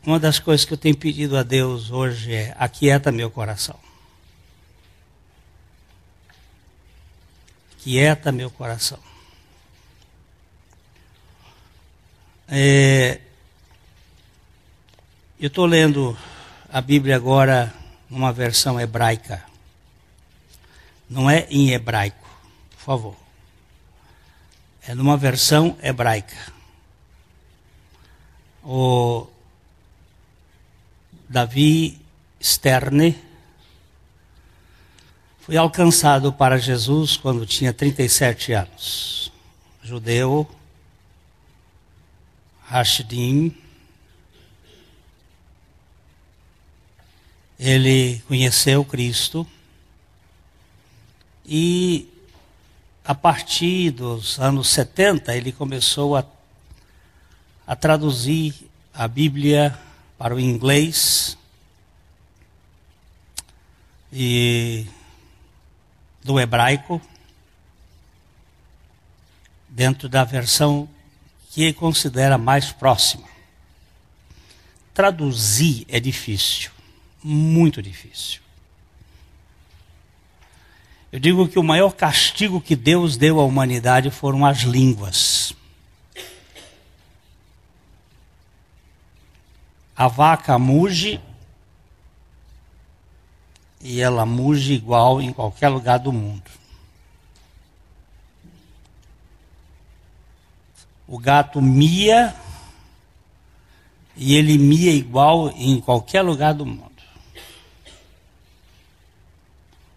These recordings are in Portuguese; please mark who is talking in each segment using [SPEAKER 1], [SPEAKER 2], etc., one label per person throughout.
[SPEAKER 1] Uma das coisas que eu tenho pedido a Deus hoje é: aquieta meu coração. Aquieta meu coração. Eu estou lendo a Bíblia agora numa versão hebraica. Não é em hebraico, por favor. É numa versão hebraica. O Davi Sterne foi alcançado para Jesus quando tinha 37 anos. Judeu, Hashidim. Ele conheceu Cristo e a partir dos anos 70 ele começou a traduzir a Bíblia para o inglês e do hebraico dentro da versão que ele considera mais próxima. Traduzir é difícil, muito difícil. Eu digo que o maior castigo que Deus deu à humanidade foram as línguas. A vaca muge e ela muge igual em qualquer lugar do mundo. O gato mia e ele mia igual em qualquer lugar do mundo.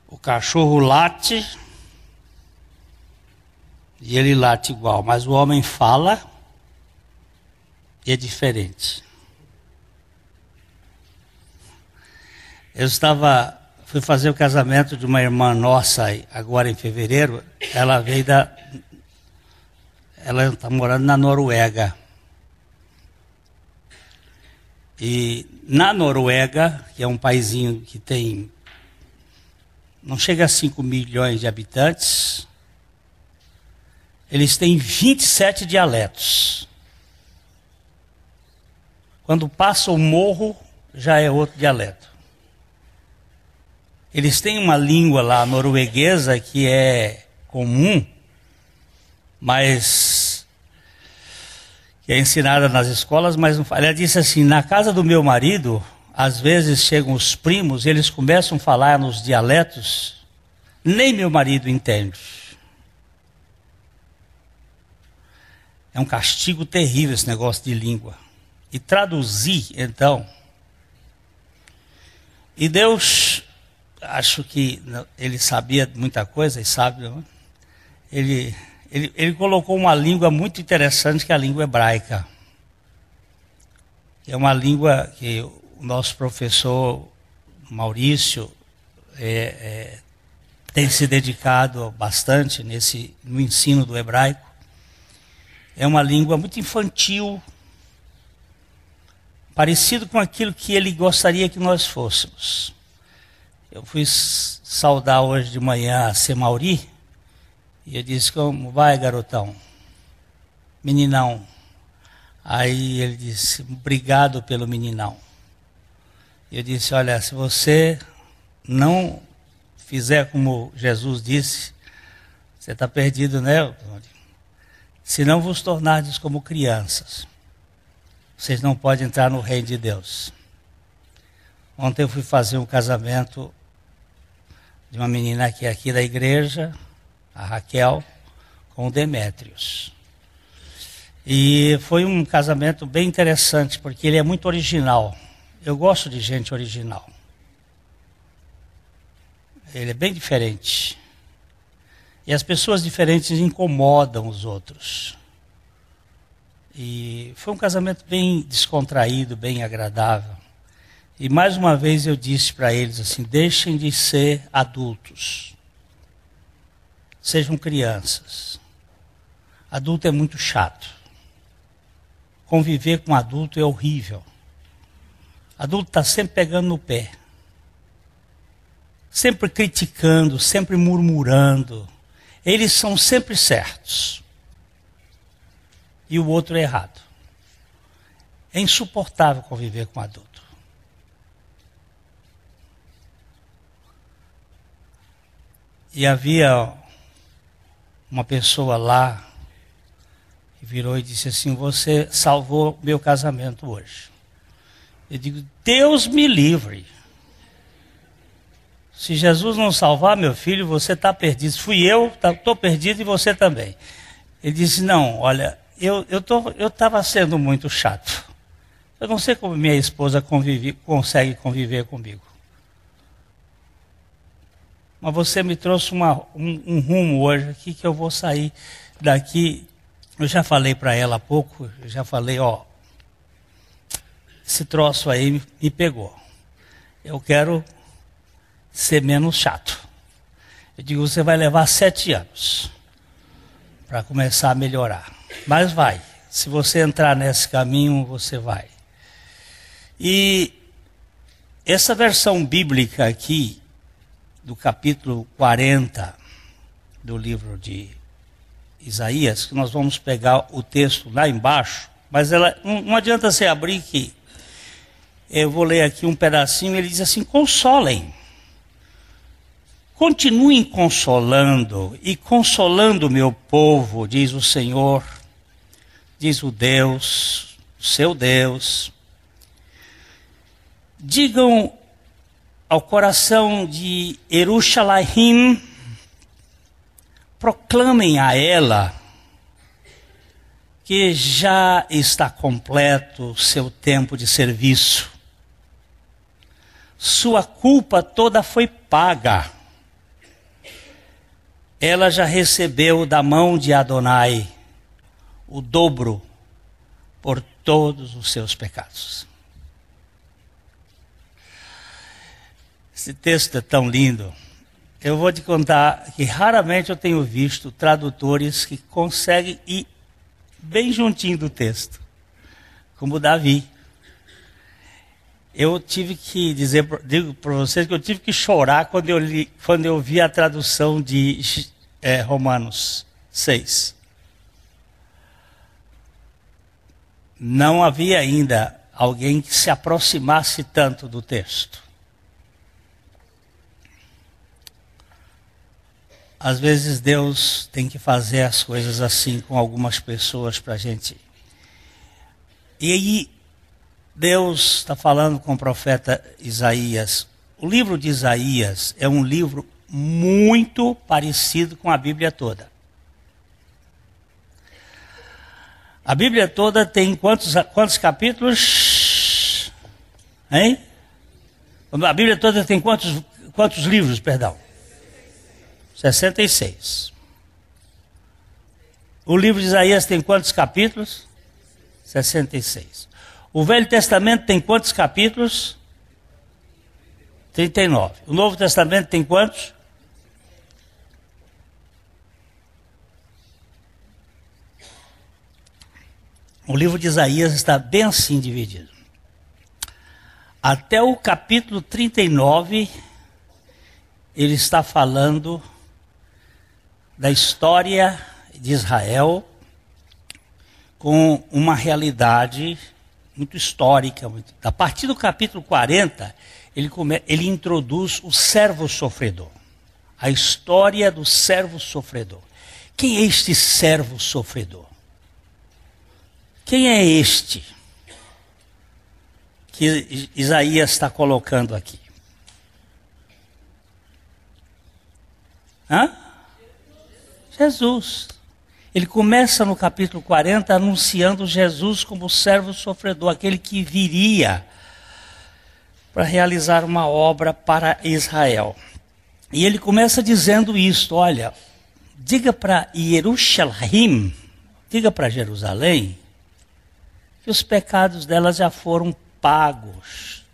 [SPEAKER 1] O cachorro late e ele late igual, mas o homem fala e é diferente. Fui fazer o casamento de uma irmã nossa agora em fevereiro. Ela está morando na Noruega. E na Noruega, que é um paizinho que tem, não chega a 5 milhões de habitantes, eles têm 27 dialetos. Quando passa o morro, já é outro dialeto. Eles têm uma língua lá norueguesa que é comum, mas que é ensinada nas escolas, mas não fala. Ela disse assim: na casa do meu marido, às vezes chegam os primos e eles começam a falar nos dialetos, nem meu marido entende. É um castigo terrível esse negócio de língua. E traduzir, então. E Deus, acho que ele sabia muita coisa, e sabe, não? Ele colocou uma língua muito interessante, que é a língua hebraica. É uma língua que o nosso professor Maurício tem se dedicado bastante no ensino do hebraico. É uma língua muito infantil, parecido com aquilo que ele gostaria que nós fôssemos. Eu fui saudar hoje de manhã a Semauri, e eu disse: como vai, garotão? Meninão. Aí ele disse: obrigado pelo meninão. Eu disse: olha, se você não fizer como Jesus disse, você está perdido, né? Se não vos tornardes como crianças, vocês não podem entrar no reino de Deus. Ontem eu fui fazer um casamento de uma menina que é aqui da igreja, a Raquel, com o Demétrios. E foi um casamento bem interessante, porque ele é muito original. Eu gosto de gente original. Ele é bem diferente. E as pessoas diferentes incomodam os outros. E foi um casamento bem descontraído, bem agradável. E mais uma vez eu disse para eles assim: deixem de ser adultos. Sejam crianças. Adulto é muito chato. Conviver com adulto é horrível. Adulto está sempre pegando no pé. Sempre criticando, sempre murmurando. Eles são sempre certos. E o outro é errado. É insuportável conviver com adulto. E havia uma pessoa lá que virou e disse assim: você salvou meu casamento hoje. Eu digo: Deus me livre. Se Jesus não salvar meu filho, você está perdido. Fui eu, estou perdido e você também. Ele disse: não, olha, eu estava sendo muito chato. Eu não sei como minha esposa consegue conviver comigo. Mas você me trouxe um rumo hoje aqui que eu vou sair daqui. Eu já falei para ela há pouco, eu já falei, ó, esse troço aí me pegou. Eu quero ser menos chato. Eu digo: você vai levar 7 anos para começar a melhorar. Mas vai. Se você entrar nesse caminho, você vai. E essa versão bíblica aqui, do capítulo 40 do livro de Isaías, que nós vamos pegar o texto lá embaixo, mas ela não adianta você abrir que eu vou ler aqui um pedacinho. Ele diz assim: consolem, continuem consolando e consolando o meu povo, diz o Senhor, diz o Deus, o seu Deus. Digam ao coração de Jerusalém, proclamem a ela que já está completo o seu tempo de serviço. Sua culpa toda foi paga. Ela já recebeu da mão de Adonai o dobro por todos os seus pecados. Esse texto é tão lindo. Eu vou te contar que raramente eu tenho visto tradutores que conseguem ir bem juntinho do texto, como Davi. Eu tive que digo para vocês que eu tive que chorar quando eu vi a tradução de Romanos 6. Não havia ainda alguém que se aproximasse tanto do texto. Às vezes Deus tem que fazer as coisas assim com algumas pessoas para a gente. E aí Deus está falando com o profeta Isaías. O livro de Isaías é um livro muito parecido com a Bíblia toda. A Bíblia toda tem quantos capítulos? Hein? A Bíblia toda tem quantos livros, perdão? 66. O livro de Isaías tem quantos capítulos? 66. O Velho Testamento tem quantos capítulos? 39. O Novo Testamento tem quantos? O livro de Isaías está bem assim dividido. Até o capítulo 39, ele está falando da história de Israel com uma realidade muito histórica. A partir do capítulo 40, ele introduz o servo sofredor. A história do servo sofredor. Quem é este servo sofredor? Quem é este que Isaías está colocando aqui? Jesus. Ele começa no capítulo 40 anunciando Jesus como o servo sofredor, aquele que viria para realizar uma obra para Israel. E ele começa dizendo isto: olha, diga para Jerusalém, diga para Jerusalém, que os pecados dela já foram pagos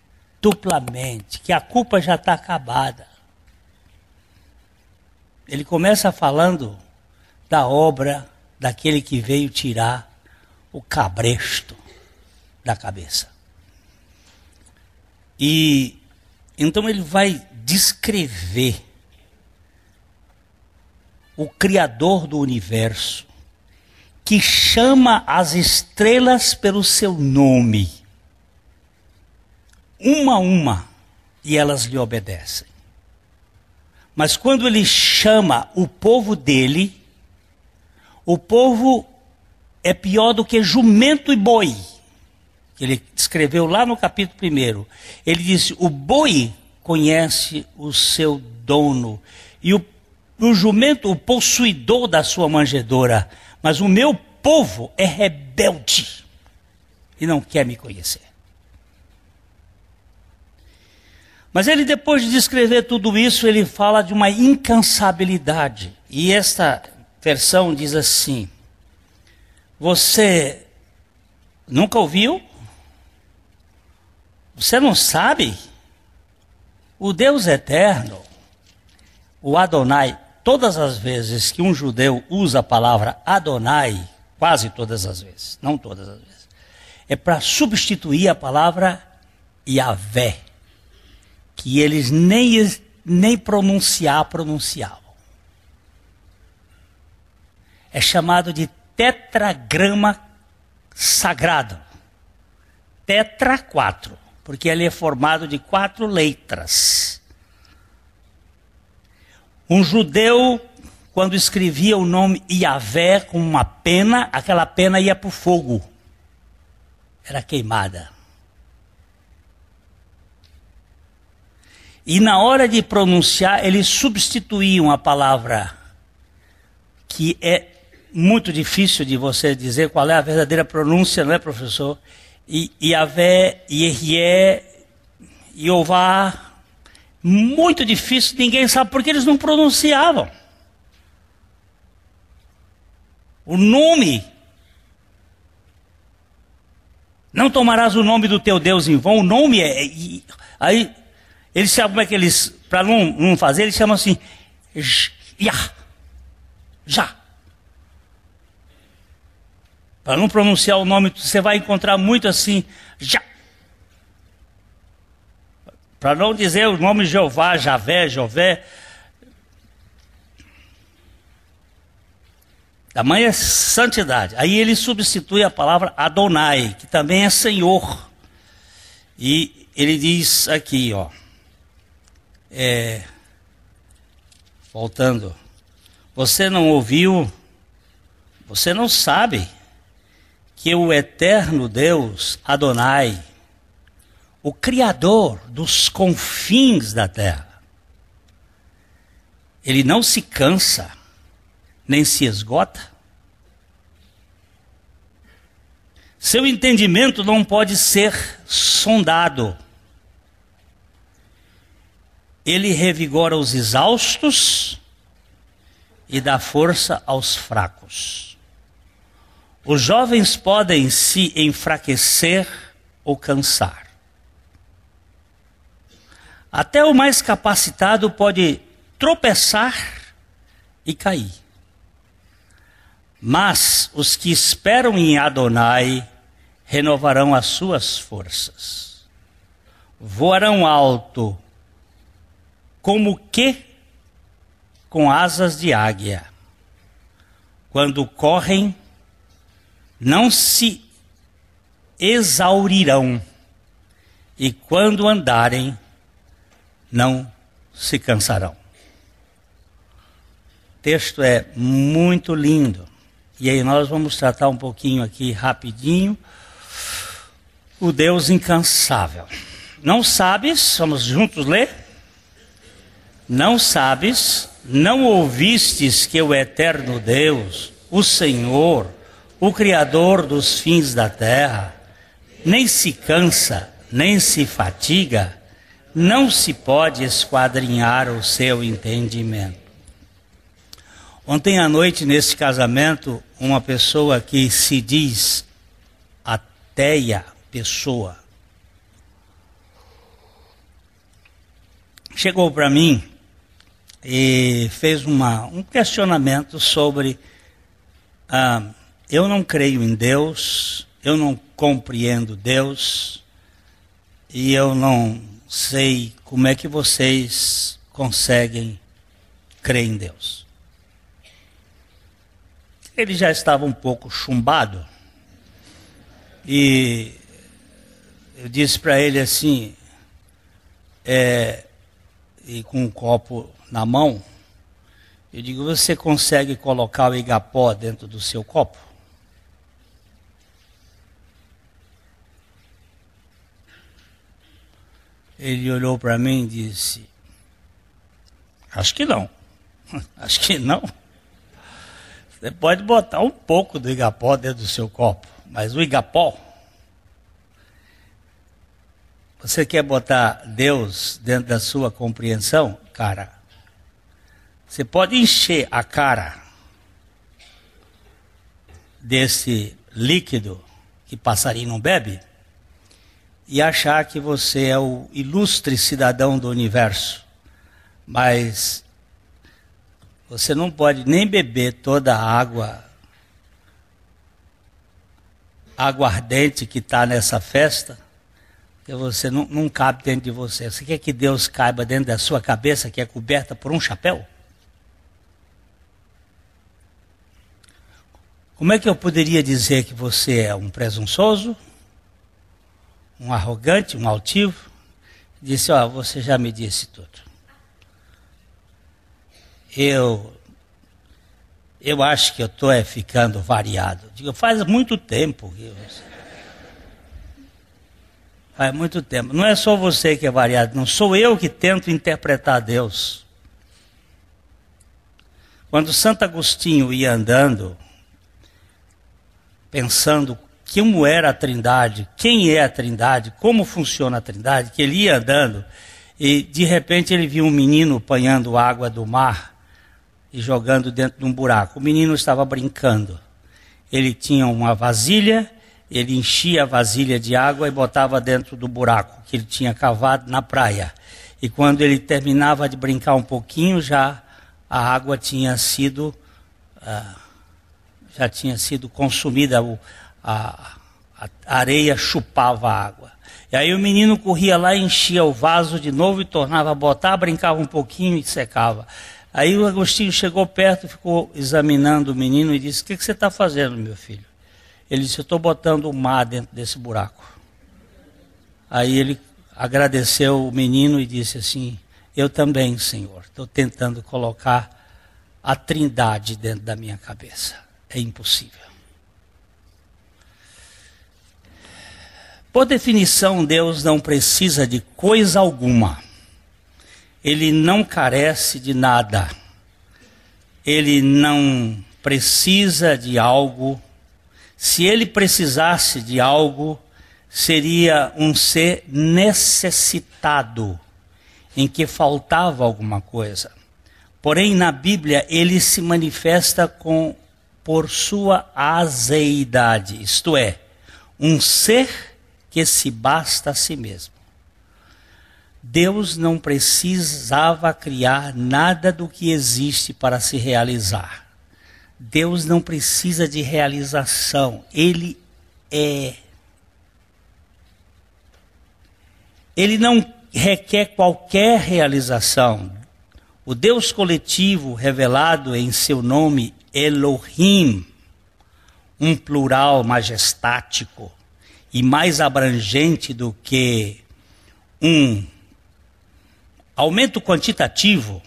[SPEAKER 1] duplamente, que a culpa já está acabada. Ele começa falando da obra daquele que veio tirar o cabresto da cabeça. E então ele vai descrever o Criador do universo, que chama as estrelas pelo seu nome. uma a uma, e elas lhe obedecem. Mas quando ele chama o povo dele, o povo é pior do que jumento e boi. Ele escreveu lá no capítulo 1. Ele disse: o boi conhece o seu dono, e o jumento o possuidor da sua manjedoura, mas o meu povo é rebelde e não quer me conhecer. Mas ele, depois de descrever tudo isso, ele fala de uma incansabilidade. E esta versão diz assim: você nunca ouviu? Você não sabe? O Deus eterno, o Adonai, todas as vezes que um judeu usa a palavra Adonai, quase todas as vezes, não todas as vezes, é para substituir a palavra Yahvé, que eles nem pronunciavam. É chamado de tetragrama sagrado. Tetra 4, porque ele é formado de 4 letras. Um judeu, quando escrevia o nome Yahvé com uma pena, aquela pena ia para o fogo. Era queimada. E na hora de pronunciar, eles substituíam a palavra, que é muito difícil de você dizer qual é a verdadeira pronúncia, não é, professor? Yahvé, Yehie, Jeová, muito difícil, ninguém sabe porque eles não pronunciavam. O nome, não tomarás o nome do teu Deus em vão, o nome aí, eles sabem como é que eles, para não fazer, eles chamam assim, já. Para não pronunciar o nome, você vai encontrar muito assim, já. Para não dizer o nome Jeová, Javé, Jové. Tamanha santidade. Aí ele substitui a palavra Adonai, que também é Senhor. E ele diz aqui, ó. Voltando. Você não ouviu, você não sabe que o eterno Deus, Adonai, o Criador dos confins da terra, ele não se cansa, nem se esgota. Seu entendimento não pode ser sondado. Ele revigora os exaustos e dá força aos fracos. Os jovens podem se enfraquecer ou cansar. Até o mais capacitado pode tropeçar e cair. Mas os que esperam em Adonai renovarão as suas forças. Voarão alto, como que com asas de águia. Quando correm, não se exaurirão, e quando andarem, não se cansarão. O texto é muito lindo. E aí nós vamos tratar um pouquinho aqui rapidinho o Deus incansável. Não sabes, vamos juntos ler? Não sabes, não ouvistes que o eterno Deus, o Senhor, o Criador dos fins da terra, nem se cansa, nem se fatiga, não se pode esquadrinhar o seu entendimento. Ontem à noite, nesse casamento, uma pessoa que se diz ateia pessoa, chegou para mim e fez um questionamento sobre eu não creio em Deus, eu não compreendo Deus, e eu não sei como é que vocês conseguem crer em Deus. Ele já estava um pouco chumbado, e eu disse para ele assim: e com um copo na mão, eu digo, você consegue colocar o Igapó dentro do seu copo? Ele olhou para mim e disse, acho que não. Acho que não. Você pode botar um pouco do Igapó dentro do seu copo, mas o Igapó, você quer botar Deus dentro da sua compreensão, cara? Você pode encher a cara desse líquido que passarinho não bebe e achar que você é o ilustre cidadão do universo, mas você não pode nem beber toda a água aguardente que está nessa festa, porque você não cabe dentro de você. Você quer que Deus caiba dentro da sua cabeça, que é coberta por um chapéu? Como é que eu poderia dizer que você é um presunçoso, um arrogante, um altivo? Disse, você já me disse tudo. Eu acho que eu estou ficando variado. Digo, faz muito tempo. Faz muito tempo. Não é só você que é variado, não sou eu que tento interpretar Deus. Quando Santo Agostinho ia andando, pensando como era a Trindade, quem é a Trindade, como funciona a Trindade, que ele ia andando e de repente ele viu um menino apanhando água do mar e jogando dentro de um buraco. O menino estava brincando. Ele tinha uma vasilha, ele enchia a vasilha de água e botava dentro do buraco que ele tinha cavado na praia. E quando ele terminava de brincar um pouquinho, já a água tinha sido consumida, a areia chupava a água. E aí o menino corria lá, enchia o vaso de novo e tornava a botar, brincava um pouquinho e secava. Aí o Agostinho chegou perto, ficou examinando o menino e disse, o que você está fazendo, meu filho? Ele disse, eu estou botando o mar dentro desse buraco. Aí ele agradeceu o menino e disse assim, eu também, Senhor, estou tentando colocar a Trindade dentro da minha cabeça. É impossível. Por definição, Deus não precisa de coisa alguma. Ele não carece de nada. Ele não precisa de algo. Se ele precisasse de algo, seria um ser necessitado, em que faltava alguma coisa. Porém, na Bíblia, ele se manifesta por sua azeidade, isto é, um ser que se basta a si mesmo. Deus não precisava criar nada do que existe para se realizar. Deus não precisa de realização. Ele é. Ele não requer qualquer realização. O Deus coletivo revelado em seu nome Elohim, um plural majestático e mais abrangente do que um aumento quantitativo,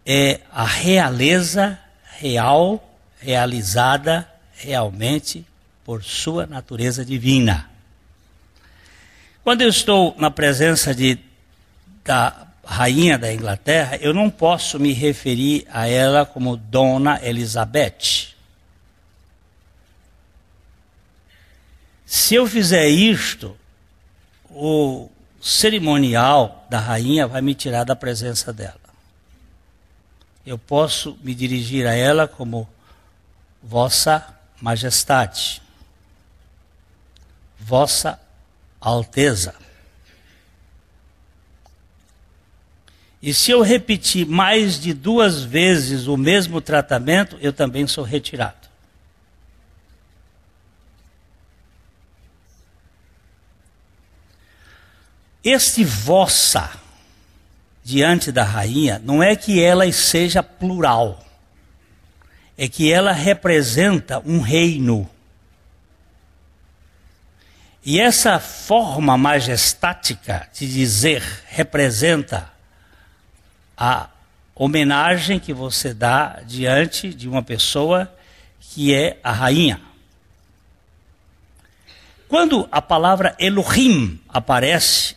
[SPEAKER 1] é a realeza real, realizada realmente por sua natureza divina. Quando eu estou na presença da rainha da Inglaterra, eu não posso me referir a ela como Dona Elizabeth. Se eu fizer isto, o cerimonial da rainha vai me tirar da presença dela. Eu posso me dirigir a ela como Vossa Majestade, Vossa Alteza. E se eu repetir mais de 2 vezes o mesmo tratamento, eu também sou retirado. Este vossa, diante da rainha, não é que ela seja plural, é que ela representa um reino. E essa forma majestática de dizer representa a homenagem que você dá diante de uma pessoa que é a rainha. Quando a palavra Elohim aparece,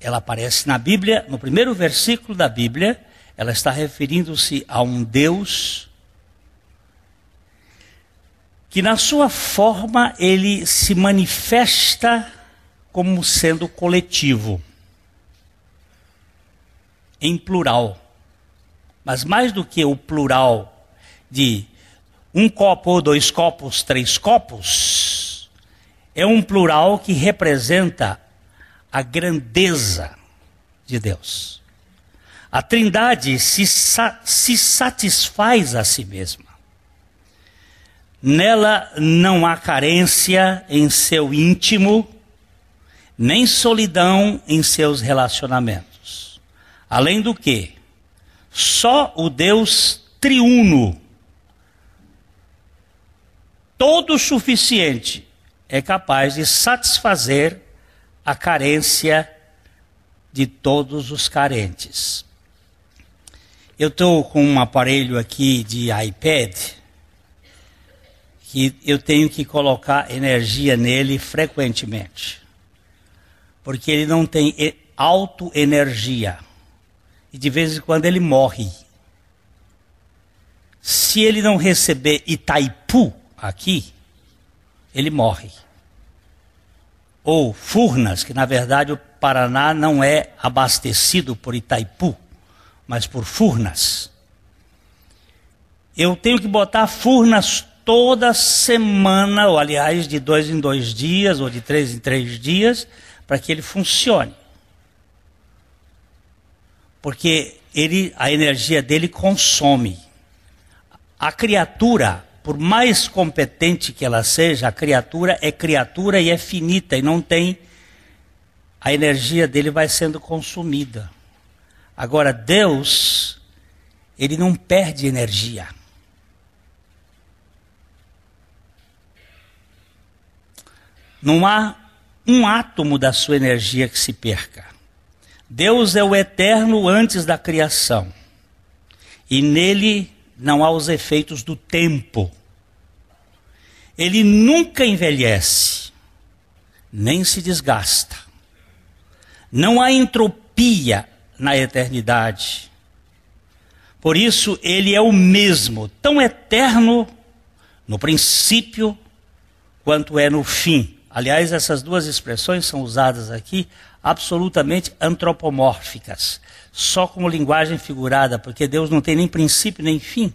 [SPEAKER 1] ela aparece na Bíblia, no primeiro versículo da Bíblia, ela está referindo-se a um Deus que na sua forma ele se manifesta como sendo coletivo, em plural. Mas mais do que o plural de um copo, dois copos, três copos, é um plural que representa a grandeza de Deus. A Trindade se satisfaz a si mesma. Nela não há carência em seu íntimo, nem solidão em seus relacionamentos. Além do que, só o Deus triuno, todo suficiente, é capaz de satisfazer a carência de todos os carentes. Eu estou com um aparelho aqui de iPad, que eu tenho que colocar energia nele frequentemente, porque ele não tem autoenergia, e de vez em quando ele morre. Se ele não receber Itaipu aqui, ele morre. Ou Furnas, que na verdade o Paraná não é abastecido por Itaipu, mas por Furnas. Eu tenho que botar Furnas toda semana, ou aliás, de 2 em 2 dias, ou de 3 em 3 dias, para que ele funcione. Porque a energia dele consome. A criatura, por mais competente que ela seja, a criatura e é finita, e não tem, a energia dele vai sendo consumida. Agora, Deus, ele não perde energia. Não há um átomo da sua energia que se perca. Deus é o eterno antes da criação. E nele não há os efeitos do tempo. Ele nunca envelhece, nem se desgasta. Não há entropia na eternidade. Por isso, ele é o mesmo, tão eterno no princípio quanto é no fim. Aliás, essas duas expressões são usadas aqui absolutamente antropomórficas, só como linguagem figurada, porque Deus não tem nem princípio nem fim.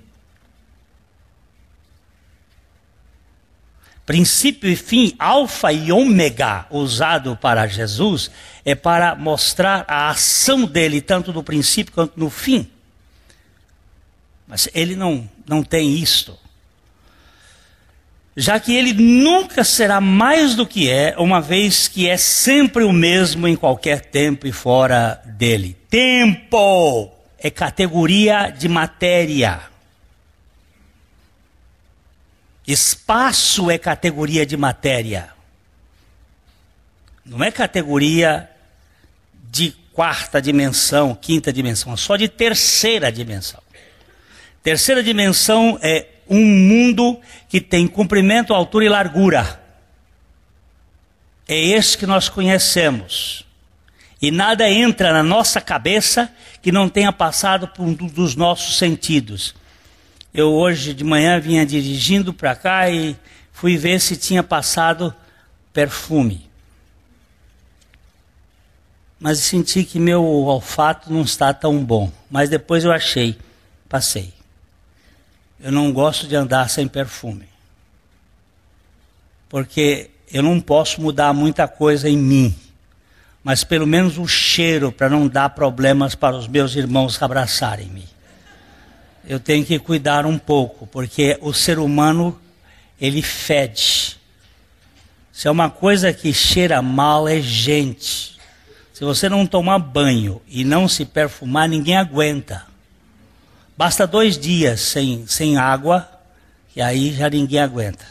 [SPEAKER 1] Princípio e fim, alfa e ômega, usado para Jesus, é para mostrar a ação dele, tanto no princípio quanto no fim. Mas ele não tem isto. Já que ele nunca será mais do que é, uma vez que é sempre o mesmo em qualquer tempo e fora dele. Tempo é categoria de matéria. Espaço é categoria de matéria. Não é categoria de quarta dimensão, quinta dimensão, só de terceira dimensão. Terceira dimensão é um mundo que tem comprimento, altura e largura. É esse que nós conhecemos. E nada entra na nossa cabeça que não tenha passado por um dos nossos sentidos. Eu hoje de manhã vinha dirigindo para cá e fui ver se tinha passado perfume. Mas senti que meu olfato não está tão bom. Mas depois eu achei, passei. Eu não gosto de andar sem perfume. Porque eu não posso mudar muita coisa em mim. Mas pelo menos o cheiro, para não dar problemas para os meus irmãos abraçarem-me. Eu tenho que cuidar um pouco, porque o ser humano, ele fede. Se é uma coisa que cheira mal, é gente. Se você não tomar banho e não se perfumar, ninguém aguenta. Basta 2 dias sem água, e aí já ninguém aguenta.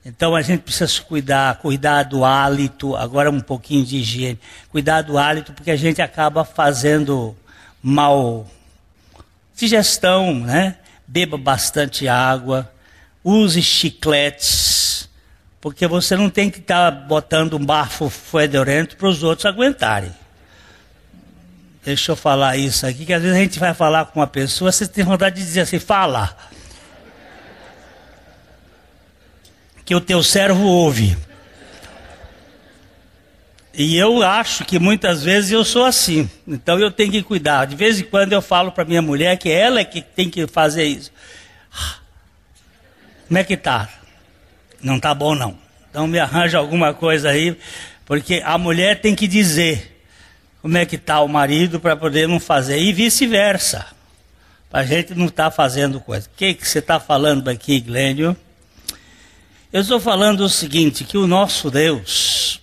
[SPEAKER 1] Então a gente precisa se cuidar do hálito, agora um pouquinho de higiene. Cuidar do hálito porque a gente acaba fazendo mal digestão, né? Beba bastante água, use chicletes, porque você não tem que estar botando um bafo fedorento para os outros aguentarem. Deixa eu falar isso aqui, que às vezes a gente vai falar com uma pessoa, você tem vontade de dizer assim, fala. Que o teu servo ouve. E eu acho que muitas vezes eu sou assim. Então eu tenho que cuidar. De vez em quando eu falo para minha mulher que ela é que tem que fazer isso. Como é que tá? Não tá bom não. Então me arranja alguma coisa aí, porque a mulher tem que dizer como é que tá o marido para poder não fazer. E vice-versa. Para a gente não estar fazendo coisa. O que você está falando aqui, Glênio? Eu estou falando o seguinte, que o nosso Deus,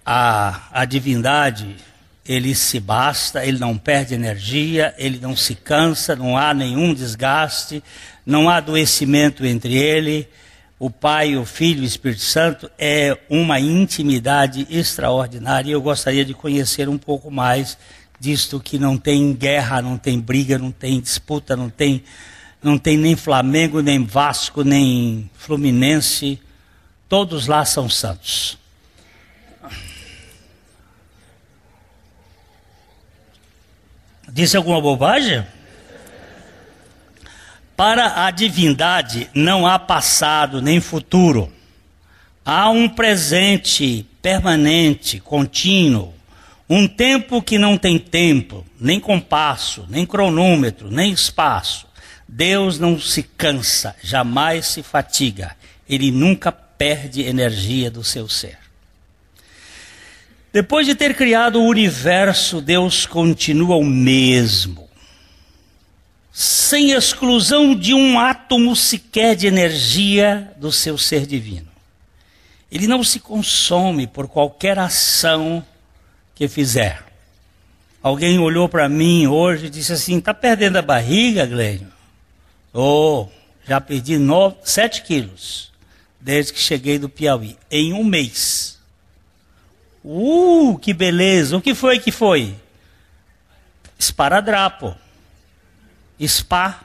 [SPEAKER 1] a divindade, ele se basta, ele não perde energia, ele não se cansa, não há nenhum desgaste, não há adoecimento entre ele. O Pai, o Filho e o Espírito Santo é uma intimidade extraordinária e eu gostaria de conhecer um pouco mais disto, que não tem guerra, não tem briga, não tem disputa, não tem nem Flamengo, nem Vasco, nem Fluminense. Todos lá são santos. Disse alguma bobagem? Para a divindade não há passado nem futuro. Há um presente permanente, contínuo. Um tempo que não tem tempo, nem compasso, nem cronômetro, nem espaço. Deus não se cansa, jamais se fatiga. Ele nunca perde energia do seu ser. Depois de ter criado o universo, Deus continua o mesmo. Sem exclusão de um átomo sequer de energia do seu ser divino. Ele não se consome por qualquer ação que fizer. Alguém olhou para mim hoje e disse assim, está perdendo a barriga, Glênio? Já perdi 7 quilos, desde que cheguei do Piauí, em um mês. Que beleza! O que foi que foi? Esparadrapo. Spa.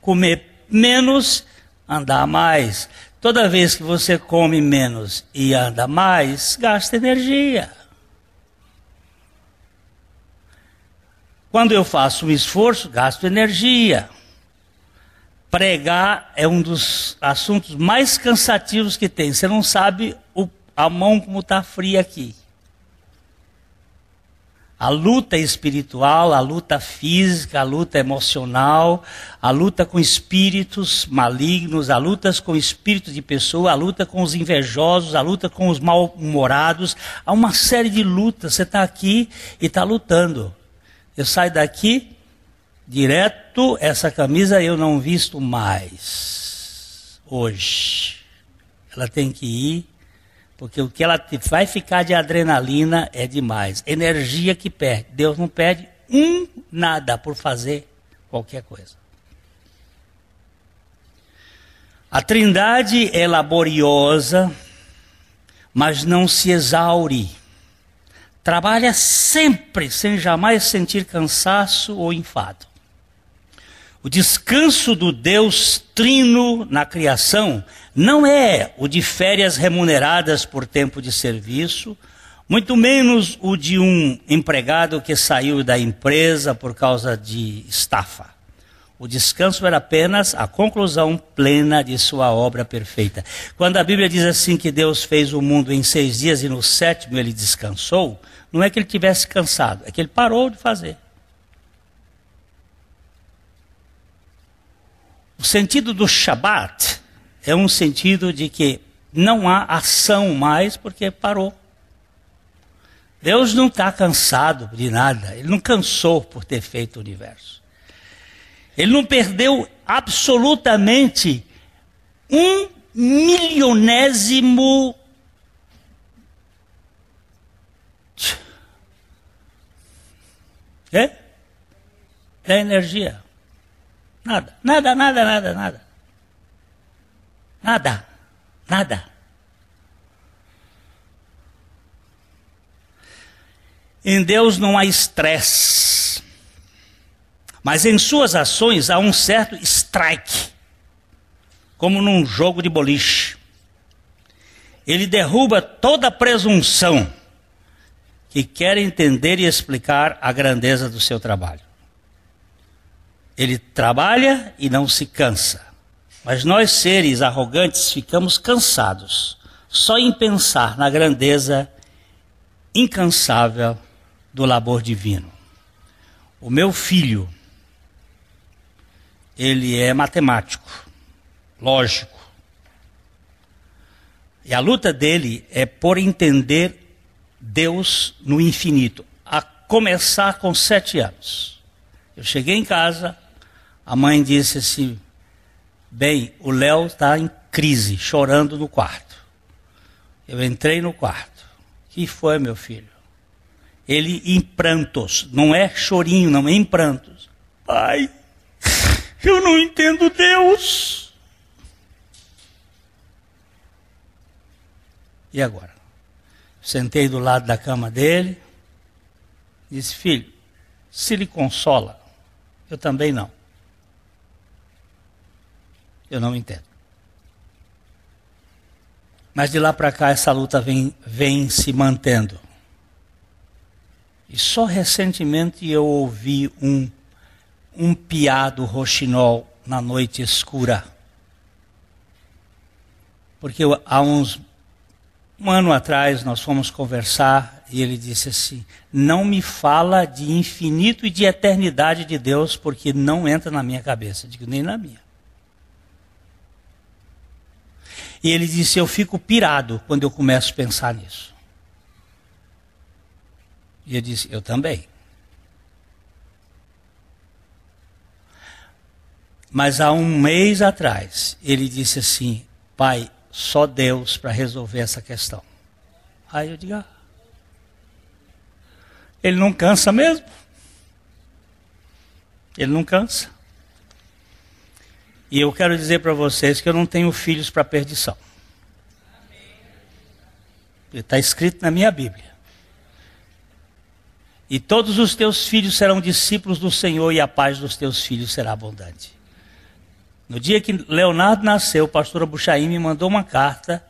[SPEAKER 1] Comer menos, andar mais. Toda vez que você come menos e anda mais, gasta energia. Quando eu faço um esforço, gasto energia. Pregar é um dos assuntos mais cansativos que tem. Você não sabe a mão como está fria aqui. A luta espiritual, a luta física, a luta emocional, a luta com espíritos malignos, a luta com espíritos de pessoa, a luta com os invejosos, a luta com os mal-humorados. Há uma série de lutas. Você está aqui e está lutando. Eu saio daqui, direto, essa camisa eu não visto mais. Hoje. Ela tem que ir, porque o que ela vai ficar de adrenalina é demais. Energia que perde. Deus não perde nada por fazer qualquer coisa. A Trindade é laboriosa, mas não se exaure. Trabalha sempre, sem jamais sentir cansaço ou enfado. O descanso do Deus Trino na criação não é o de férias remuneradas por tempo de serviço, muito menos o de um empregado que saiu da empresa por causa de estafa. O descanso era apenas a conclusão plena de sua obra perfeita. Quando a Bíblia diz assim que Deus fez o mundo em 6 dias e no 7º ele descansou, não é que ele tivesse cansado, é que ele parou de fazer. O sentido do Shabat é um sentido de que não há ação mais porque parou. Deus não está cansado de nada, ele não cansou por ter feito o universo. Ele não perdeu absolutamente 1/1000 da energia. Nada. Nada. Nada. Em Deus não há estresse. Mas em suas ações há um certo strike. Como num jogo de boliche. Ele derruba toda presunção que quer entender e explicar a grandeza do seu trabalho. Ele trabalha e não se cansa. Mas nós, seres arrogantes, ficamos cansados só em pensar na grandeza incansável do labor divino. O meu filho, ele é matemático, lógico. E a luta dele é por entender Deus no infinito, a começar com 7 anos. Eu cheguei em casa, a mãe disse assim, bem, o Léo está em crise, chorando no quarto. Eu entrei no quarto. O que foi, meu filho? Ele em prantos, não é chorinho, não é em prantos. Pai, eu não entendo Deus. E agora? Sentei do lado da cama dele, disse, filho, se lhe consola, eu também não. Eu não entendo. Mas de lá para cá essa luta vem se mantendo. E só recentemente eu ouvi um piá do roxinol na noite escura. Porque há um ano atrás nós fomos conversar e ele disse assim, não me fala de infinito e de eternidade de Deus porque não entra na minha cabeça. Eu digo, nem na minha. E ele disse, eu fico pirado quando eu começo a pensar nisso. E eu disse, eu também. Mas há um mês atrás, ele disse assim, pai, só Deus para resolver essa questão. Aí eu digo, ele não cansa mesmo? Ele não cansa. E eu quero dizer para vocês que eu não tenho filhos para perdição. Está escrito na minha Bíblia. E todos os teus filhos serão discípulos do Senhor e a paz dos teus filhos será abundante. No dia que Leonardo nasceu, o pastor Abuchaim me mandou uma carta,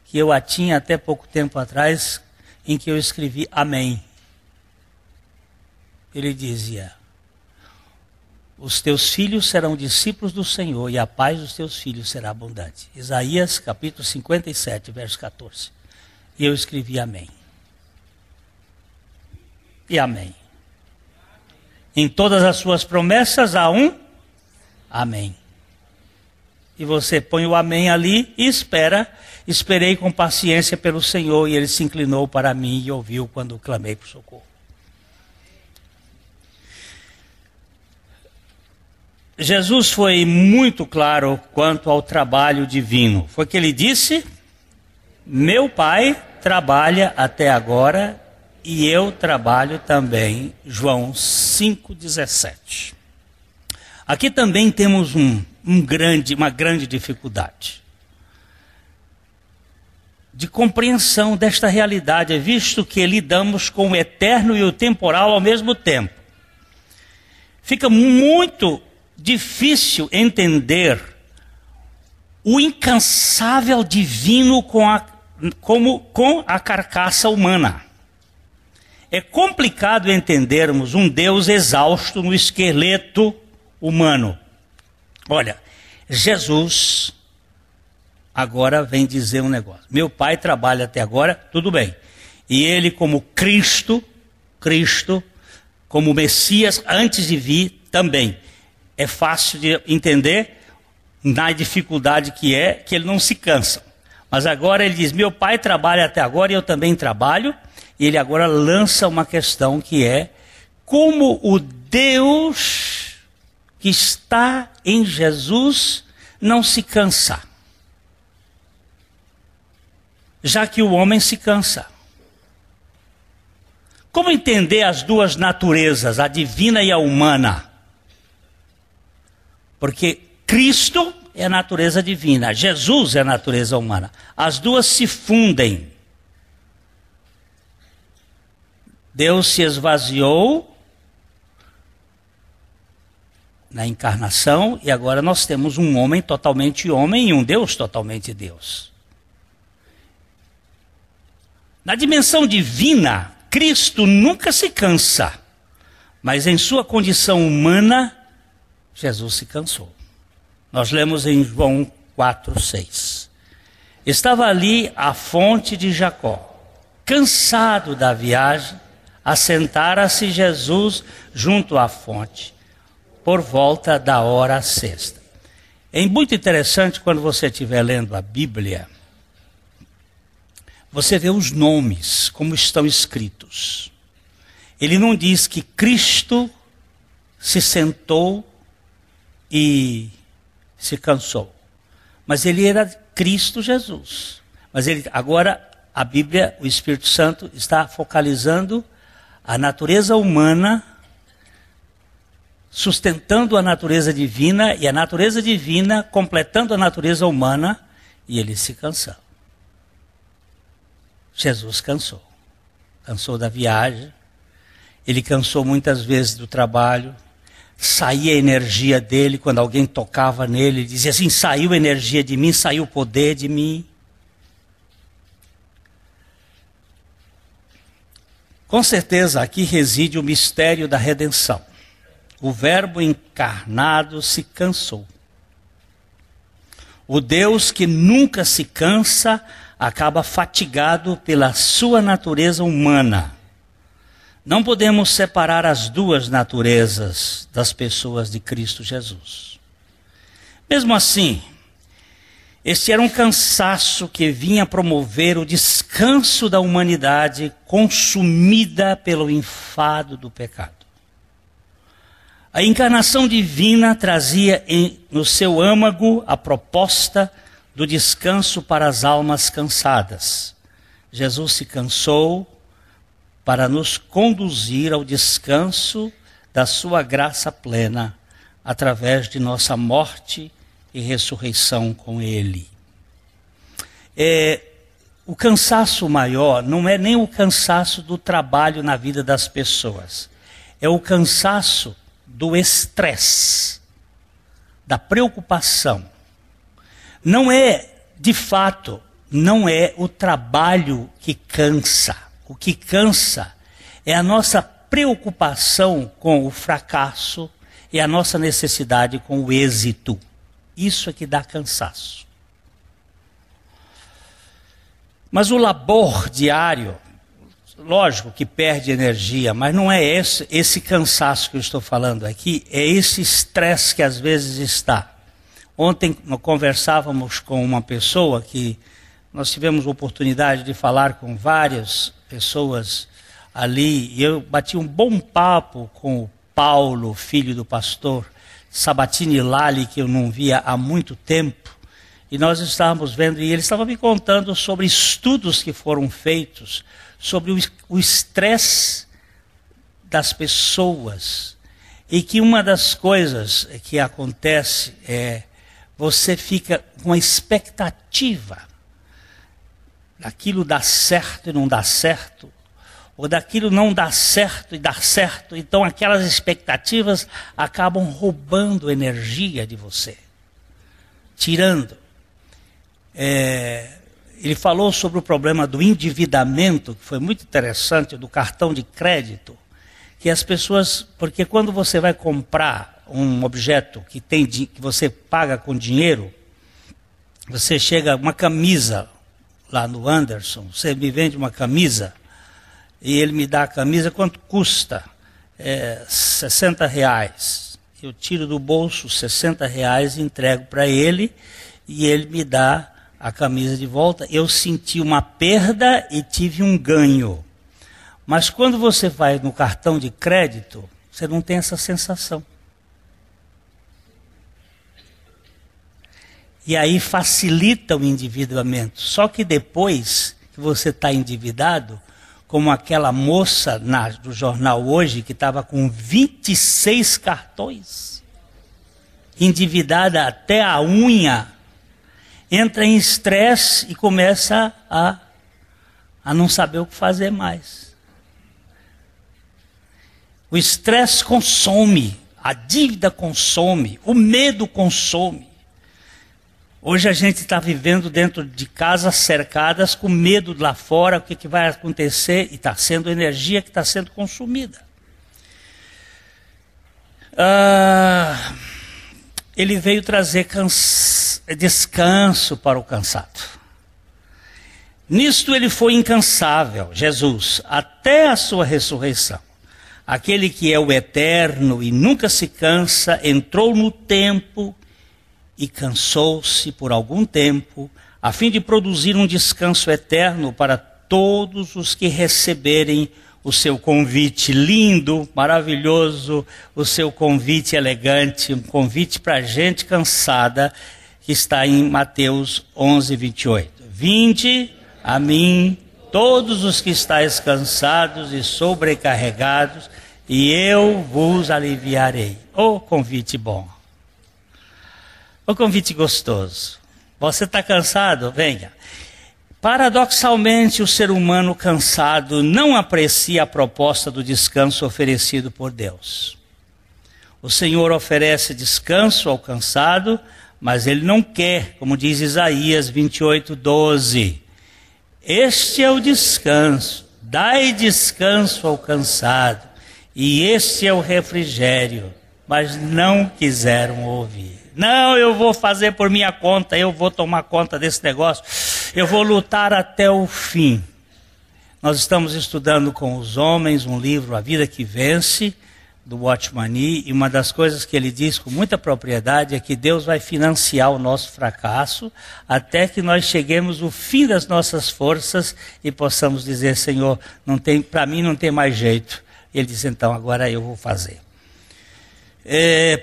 [SPEAKER 1] que eu a tinha até pouco tempo atrás, em que eu escrevi amém. Ele dizia, os teus filhos serão discípulos do Senhor e a paz dos teus filhos será abundante. Isaías capítulo 57, verso 14. E eu escrevi amém. E amém. Em todas as suas promessas há um amém. E você põe o amém ali e espera. Esperei com paciência pelo Senhor e ele se inclinou para mim e ouviu quando clamei por socorro. Jesus foi muito claro quanto ao trabalho divino. Foi que ele disse, meu Pai trabalha até agora e eu trabalho também. João 5,17. Aqui também temos uma grande dificuldade de compreensão desta realidade, visto que lidamos com o eterno e o temporal ao mesmo tempo. Fica muito difícil entender o incansável divino com a carcaça humana. É complicado entendermos um Deus exausto no esqueleto humano. Olha, Jesus agora vem dizer um negócio. Meu Pai trabalha até agora, tudo bem. E ele como Cristo, como Messias antes de vir também. É fácil de entender na dificuldade que ele não se cansa. Mas agora ele diz, meu Pai trabalha até agora e eu também trabalho. E ele agora lança uma questão que é, como o Deus que está em Jesus não se cansa? Já que o homem se cansa. Como entender as duas naturezas, a divina e a humana? Porque Cristo é a natureza divina. Jesus é a natureza humana. As duas se fundem. Deus se esvaziou na encarnação e agora nós temos um homem totalmente homem e um Deus totalmente Deus. Na dimensão divina, Cristo nunca se cansa, mas em sua condição humana, Jesus se cansou. Nós lemos em João 4:6. Estava ali a fonte de Jacó, cansado da viagem, assentara-se Jesus junto à fonte, por volta da hora sexta. É muito interessante quando você estiver lendo a Bíblia, você vê os nomes, como estão escritos. Ele não diz que Cristo se sentou e se cansou. Mas ele era Cristo Jesus. Mas agora a Bíblia, o Espírito Santo, está focalizando a natureza humana, sustentando a natureza divina, e a natureza divina completando a natureza humana, e ele se cansou. Jesus cansou. Cansou da viagem, ele cansou muitas vezes do trabalho, saía a energia dele, quando alguém tocava nele, ele dizia assim, saiu a energia de mim, saiu o poder de mim. Com certeza aqui reside o mistério da redenção. O Verbo encarnado se cansou. O Deus que nunca se cansa acaba fatigado pela sua natureza humana. Não podemos separar as duas naturezas das pessoas de Cristo Jesus. Mesmo assim, este era um cansaço que vinha promover o descanso da humanidade consumida pelo enfado do pecado. A encarnação divina trazia no seu âmago a proposta do descanso para as almas cansadas. Jesus se cansou para nos conduzir ao descanso da sua graça plena, através de nossa morte e ressurreição com Ele. O cansaço maior não é nem o cansaço do trabalho na vida das pessoas, é o cansaço do estresse, da preocupação. Não é, de fato, não é o trabalho que cansa. O que cansa é a nossa preocupação com o fracasso e a nossa necessidade com o êxito. Isso é que dá cansaço. Mas o labor diário, lógico que perde energia, mas não é esse cansaço que eu estou falando aqui, é esse estresse que às vezes está. Ontem nós conversávamos com uma pessoa que nós tivemos a oportunidade de falar com várias pessoas ali, e eu bati um bom papo com o Paulo, filho do pastor Sabatini Lali, que eu não via há muito tempo, e nós estávamos vendo, e ele estava me contando sobre estudos que foram feitos, sobre o estresse das pessoas, e que uma das coisas que acontece é, você fica com a expectativa daquilo dar certo e não dar certo, ou daquilo não dar certo e dar certo, então aquelas expectativas acabam roubando energia de você, tirando. Ele falou sobre o problema do endividamento, que foi muito interessante, do cartão de crédito, que as pessoas, porque quando você vai comprar um objeto que você paga com dinheiro, você chega, uma camisa lá no Anderson, você me vende uma camisa, e ele me dá a camisa, quanto custa? R$60. Eu tiro do bolso R$60 e entrego para ele, e ele me dá a camisa de volta. Eu senti uma perda e tive um ganho. Mas quando você vai no cartão de crédito, você não tem essa sensação. E aí facilita o endividamento. Só que depois que você está endividado, como aquela moça do jornal hoje, que estava com 26 cartões. endividada até a unha, entra em estresse e começa a não saber o que fazer mais. O estresse consome, a dívida consome, o medo consome. Hoje a gente está vivendo dentro de casas cercadas com medo lá fora, o que vai acontecer, e está sendo energia que está sendo consumida. Ele veio trazer descanso para o cansado. Nisto ele foi incansável, Jesus, até a sua ressurreição. Aquele que é o eterno e nunca se cansa, entrou no tempo e cansou-se por algum tempo, a fim de produzir um descanso eterno para todos os que receberem o seu convite lindo, maravilhoso, o seu convite elegante, um convite para gente cansada, que está em Mateus 11, 28. Vinde a mim, todos os que estáis cansados e sobrecarregados, e eu vos aliviarei. Ô convite bom. Ô convite gostoso. Você está cansado? Venha. Paradoxalmente, o ser humano cansado não aprecia a proposta do descanso oferecido por Deus. O Senhor oferece descanso ao cansado, mas Ele não quer, como diz Isaías 28, 12. Este é o descanso, dai descanso ao cansado, e este é o refrigério, mas não quiseram ouvir. Não, eu vou fazer por minha conta, eu vou tomar conta desse negócio, eu vou lutar até o fim. Nós estamos estudando com os homens um livro, A Vida que Vence, do Watchman Nee, e uma das coisas que ele diz com muita propriedade é que Deus vai financiar o nosso fracasso até que nós cheguemos ao fim das nossas forças e possamos dizer, Senhor, para mim não tem mais jeito. Ele diz, então agora eu vou fazer.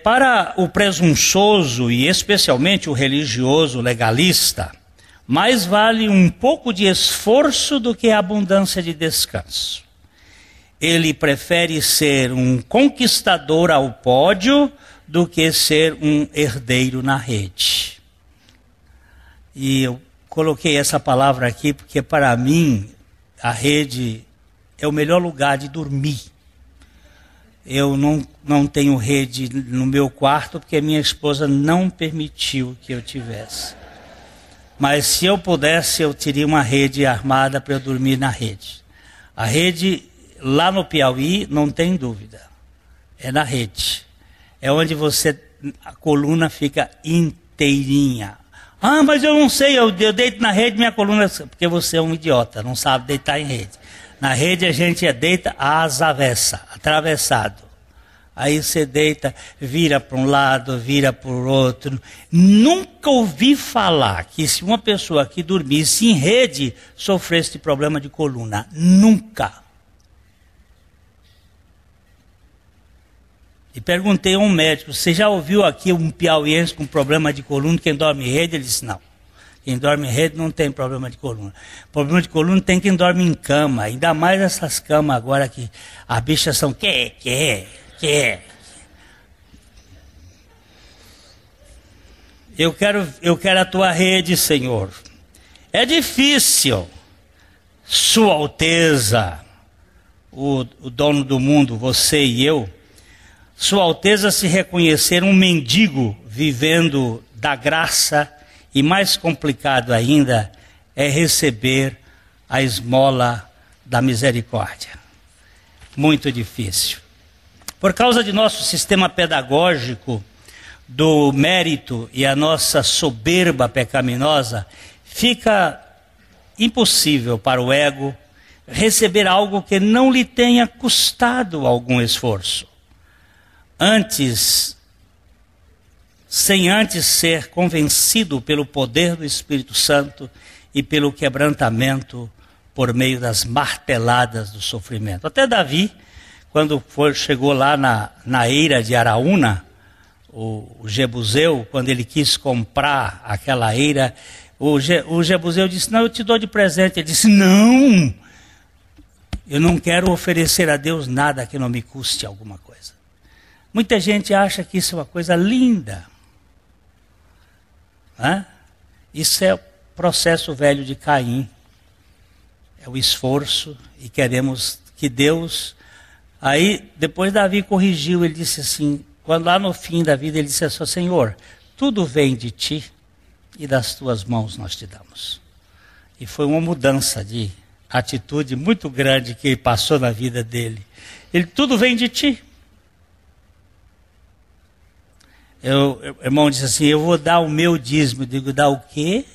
[SPEAKER 1] Para o presunçoso e especialmente o religioso legalista, mais vale um pouco de esforço do que a abundância de descanso. Ele prefere ser um conquistador ao pódio do que ser um herdeiro na rede. E eu coloquei essa palavra aqui porque para mim a rede é o melhor lugar de dormir. Eu não tenho rede no meu quarto porque minha esposa não permitiu que eu tivesse. Mas se eu pudesse, eu teria uma rede armada para eu dormir na rede. A rede lá no Piauí não tem dúvida. É na rede. É onde a coluna fica inteirinha. Ah, mas eu não sei, eu deito na rede, minha coluna... Porque você é um idiota, não sabe deitar em rede. Na rede a gente deita às avessas, atravessado. Aí você deita, vira para um lado, vira para o outro. Nunca ouvi falar que se uma pessoa que dormisse em rede sofresse de problema de coluna. Nunca. E perguntei a um médico, você já ouviu aqui um piauiense com problema de coluna, quem dorme em rede? Ele disse, não. Quem dorme em rede não tem problema de coluna. Problema de coluna tem quem dorme em cama. Ainda mais essas camas agora que as bichas são quer. Eu quero a tua rede, Senhor. É difícil, Sua Alteza, o dono do mundo, você e eu, Sua Alteza se reconhecer um mendigo vivendo da graça, e mais complicado ainda é receber a esmola da misericórdia. Muito difícil. Por causa de nosso sistema pedagógico do mérito e a nossa soberba pecaminosa, fica impossível para o ego receber algo que não lhe tenha custado algum esforço. Sem antes ser convencido pelo poder do Espírito Santo e pelo quebrantamento por meio das marteladas do sofrimento. Até Davi, quando chegou lá na eira de Araúna, o Jebuseu, quando ele quis comprar aquela eira, o Jebuseu disse, não, eu te dou de presente. Ele disse, não, eu não quero oferecer a Deus nada que não me custe alguma coisa. Muita gente acha que isso é uma coisa linda. né? Isso é o processo velho de Caim. É o esforço e queremos que Deus... Aí, depois Davi corrigiu, ele disse assim, quando lá no fim da vida ele disse assim, Senhor, tudo vem de ti e das tuas mãos nós te damos. E foi uma mudança de atitude muito grande que ele passou na vida dele. Ele, tudo vem de ti. O irmão disse assim, eu vou dar o meu dízimo. Eu digo, dá o quê?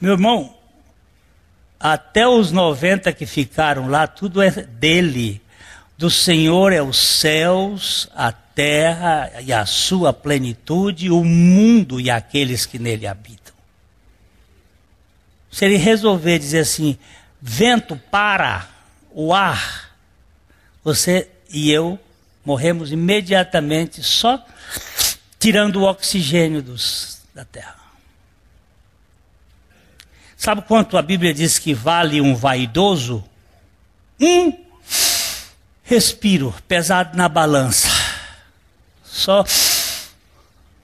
[SPEAKER 1] Meu irmão, até os 90 que ficaram lá, tudo é dele. Do Senhor é os céus, a terra e a sua plenitude, o mundo e aqueles que nele habitam. Se ele resolver dizer assim, vento para, o ar, você e eu morremos imediatamente só tirando o oxigênio da terra. Sabe quanto a Bíblia diz que vale um vaidoso? Um respiro pesado na balança. Só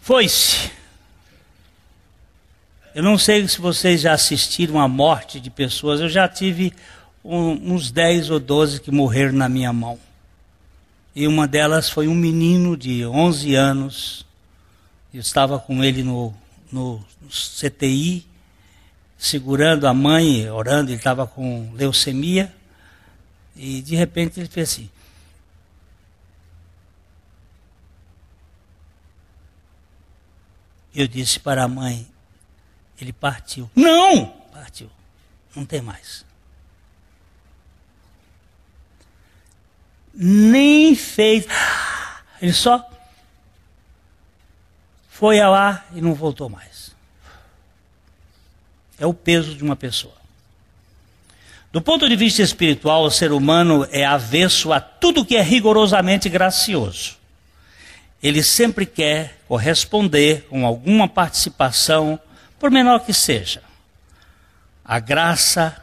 [SPEAKER 1] foi-se. Eu não sei se vocês já assistiram à morte de pessoas. Eu já tive uns 10 ou 12 que morreram na minha mão. E uma delas foi um menino de 11 anos. Eu estava com ele no CTI, segurando a mãe, orando. Ele estava com leucemia. E de repente ele fez assim. Eu disse para a mãe, ele partiu. Não! Partiu. Não tem mais. Nem fez. Ele só foi ao ar e não voltou mais. É o peso de uma pessoa. Do ponto de vista espiritual, o ser humano é avesso a tudo que é rigorosamente gracioso. Ele sempre quer corresponder com alguma participação, por menor que seja. A graça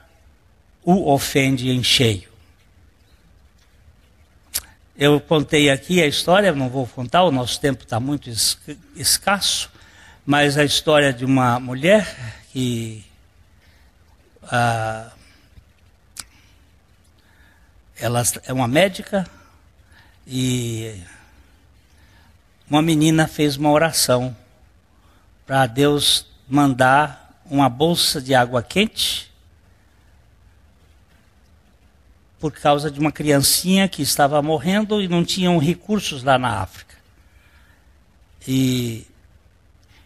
[SPEAKER 1] o ofende em cheio. Eu contei aqui a história, não vou contar, o nosso tempo está muito escasso, mas a história de uma mulher que ela é uma médica e uma menina fez uma oração para Deus mandar uma bolsa de água quente por causa de uma criancinha que estava morrendo e não tinham recursos lá na África. E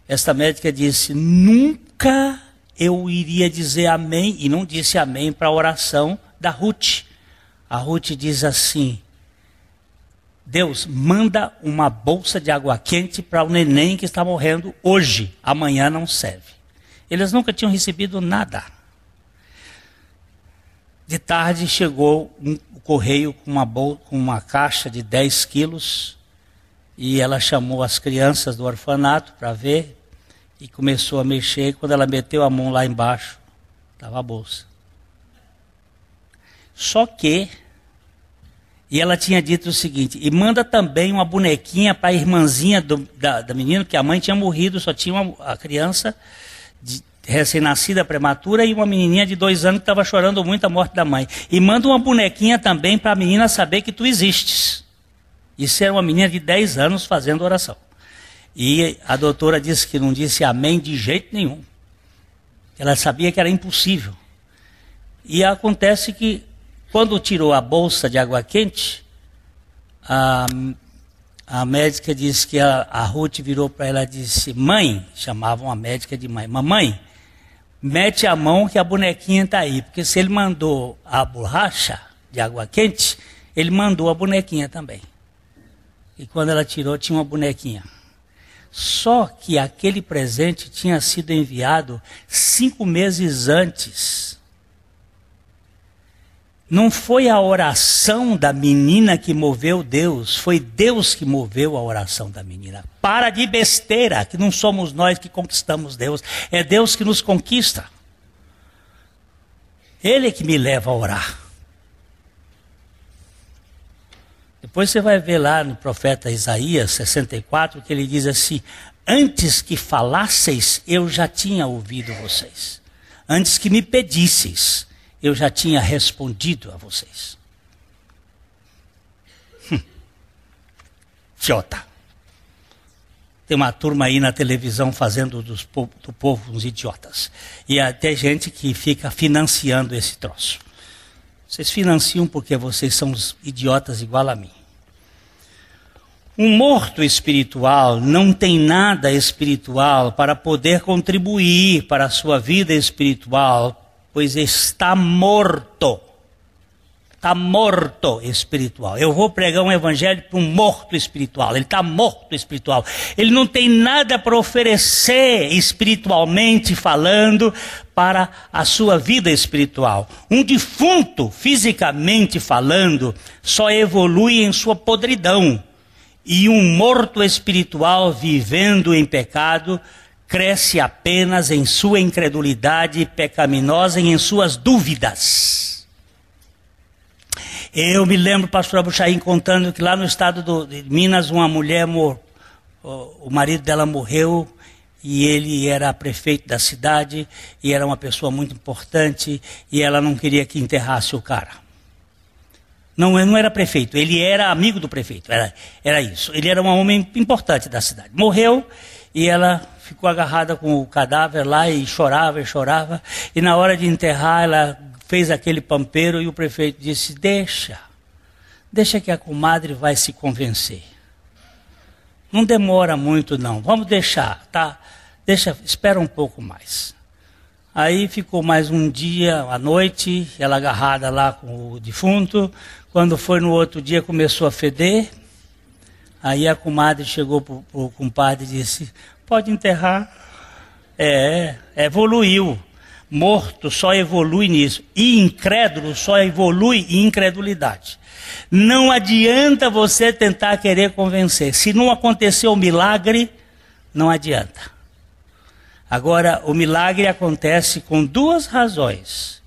[SPEAKER 1] esta médica disse, nunca eu iria dizer amém, e não disse amém para a oração da Ruth. A Ruth diz assim, Deus, manda uma bolsa de água quente para o neném que está morrendo hoje, amanhã não serve. Eles nunca tinham recebido nada. De tarde chegou o correio com uma caixa de 10 quilos e ela chamou as crianças do orfanato para ver e começou a mexer. E quando ela meteu a mão lá embaixo, estava a bolsa. Só que, e ela tinha dito o seguinte, e manda também uma bonequinha para a irmãzinha da menina, porque a mãe tinha morrido, só tinha a criança recém-nascida, prematura, e uma menininha de 2 anos que estava chorando muito a morte da mãe. E manda uma bonequinha também para a menina saber que tu existes. Isso era uma menina de 10 anos fazendo oração. E a doutora disse que não disse amém de jeito nenhum. Ela sabia que era impossível. E acontece que, quando tirou a bolsa de água quente, a médica disse que a Ruth virou para ela e disse, mãe, chamavam a médica de mãe, mamãe, mete a mão que a bonequinha está aí, porque se ele mandou a borracha de água quente, ele mandou a bonequinha também. E quando ela tirou, tinha uma bonequinha. Só que aquele presente tinha sido enviado 5 meses antes. Não foi a oração da menina que moveu Deus, foi Deus que moveu a oração da menina. Para de besteira, que não somos nós que conquistamos Deus, é Deus que nos conquista. Ele é que me leva a orar. Depois você vai ver lá no profeta Isaías 64, que ele diz assim, Antes que falasseis, eu já tinha ouvido vocês. Antes que me pedisseis, eu já tinha respondido a vocês. Idiota. Tem uma turma aí na televisão fazendo do povo uns idiotas. E até gente que fica financiando esse troço. Vocês financiam porque vocês são os idiotas igual a mim. Um morto espiritual não tem nada espiritual para poder contribuir para a sua vida espiritual, pois está morto. Está morto espiritual. Eu vou pregar um evangelho para um morto espiritual. Ele está morto espiritual. Ele não tem nada para oferecer espiritualmente falando para a sua vida espiritual. Um defunto, fisicamente falando, só evolui em sua podridão. E um morto espiritual vivendo em pecado cresce apenas em sua incredulidade pecaminosa e em suas dúvidas. Eu me lembro, pastor Abuchaim, contando que lá no estado de Minas, uma mulher, o marido dela morreu, e ele era prefeito da cidade, e era uma pessoa muito importante, e ela não queria que enterrasse o cara. Não era prefeito, ele era amigo do prefeito, era isso. Ele era um homem importante da cidade. Morreu, e ela ficou agarrada com o cadáver lá, e chorava, e na hora de enterrar, ela fez aquele pampeiro e o prefeito disse, deixa que a comadre vai se convencer. Não demora muito não, vamos deixar, tá? Espera um pouco mais. Aí ficou mais um dia, à noite, ela agarrada lá com o defunto. Quando foi no outro dia começou a feder. Aí a comadre chegou para o compadre e disse, pode enterrar. Evoluiu. Morto só evolui nisso. E incrédulo só evolui em incredulidade. Não adianta você tentar querer convencer. Se não aconteceu o milagre, não adianta. Agora, o milagre acontece com duas razões.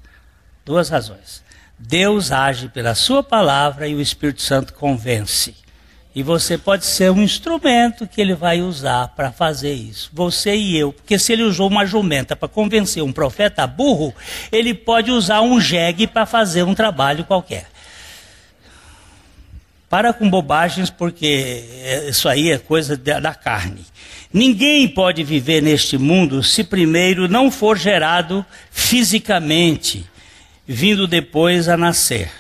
[SPEAKER 1] Deus age pela sua palavra e o Espírito Santo convence. E você pode ser um instrumento que ele vai usar para fazer isso. Você e eu. Porque se ele usou uma jumenta para convencer um profeta burro, ele pode usar um jegue para fazer um trabalho qualquer. Para com bobagens, porque isso aí é coisa da carne. Ninguém pode viver neste mundo se primeiro não for gerado fisicamente, vindo depois a nascer.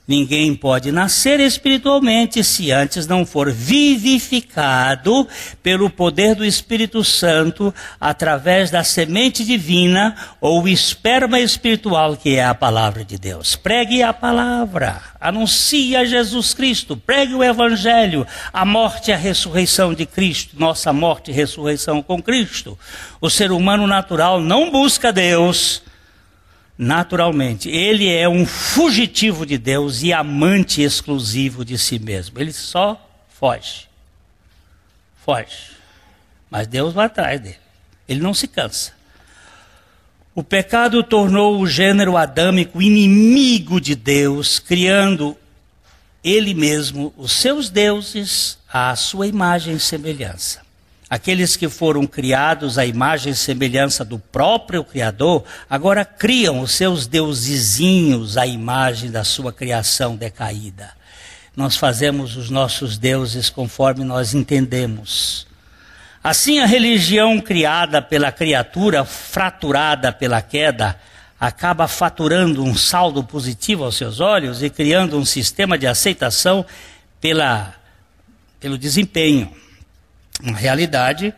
[SPEAKER 1] Ninguém pode nascer espiritualmente se antes não for vivificado pelo poder do Espírito Santo através da semente divina ou esperma espiritual que é a palavra de Deus. Pregue a palavra, anuncie a Jesus Cristo, pregue o Evangelho, a morte e a ressurreição de Cristo, nossa morte e ressurreição com Cristo. O ser humano natural não busca Deus. Naturalmente, ele é um fugitivo de Deus e amante exclusivo de si mesmo. Ele só foge. Mas Deus vai atrás dele. Ele não se cansa. O pecado tornou o gênero adâmico inimigo de Deus, criando ele mesmo os seus deuses à sua imagem e semelhança. Aqueles que foram criados à imagem e semelhança do próprio Criador, agora criam os seus deusezinhos à imagem da sua criação decaída. Nós fazemos os nossos deuses conforme nós entendemos. Assim, a religião criada pela criatura, fraturada pela queda, acaba faturando um saldo positivo aos seus olhos e criando um sistema de aceitação pelo desempenho. Na realidade,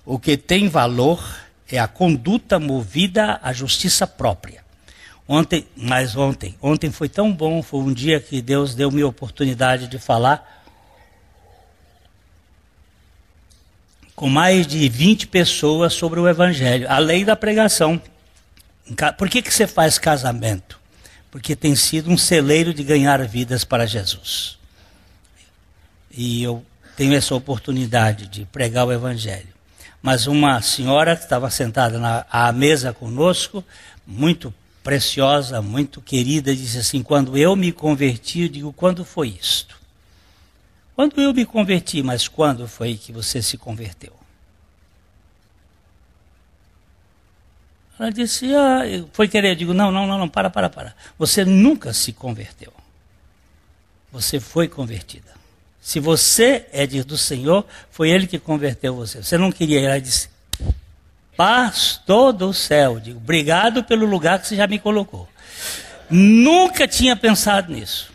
[SPEAKER 1] o que tem valor é a conduta movida à justiça própria. Ontem foi tão bom, foi um dia que Deus deu-me a oportunidade de falar com mais de 20 pessoas sobre o Evangelho, além da pregação. Por que você faz casamento? Porque tem sido um celeiro de ganhar vidas para Jesus. E eu tenho essa oportunidade de pregar o Evangelho. Mas uma senhora que estava sentada à mesa conosco, muito preciosa, muito querida, disse assim, quando eu me converti, eu digo, quando foi isto? Quando eu me converti, mas quando foi que você se converteu? Ela disse, foi querer. Eu digo, não, para. Você nunca se converteu. Você foi convertida. Se você é do Senhor, foi Ele que converteu você. Você não queria ir. Ela disse, pastor do céu. Eu digo, obrigado pelo lugar que você já me colocou. Nunca tinha pensado nisso.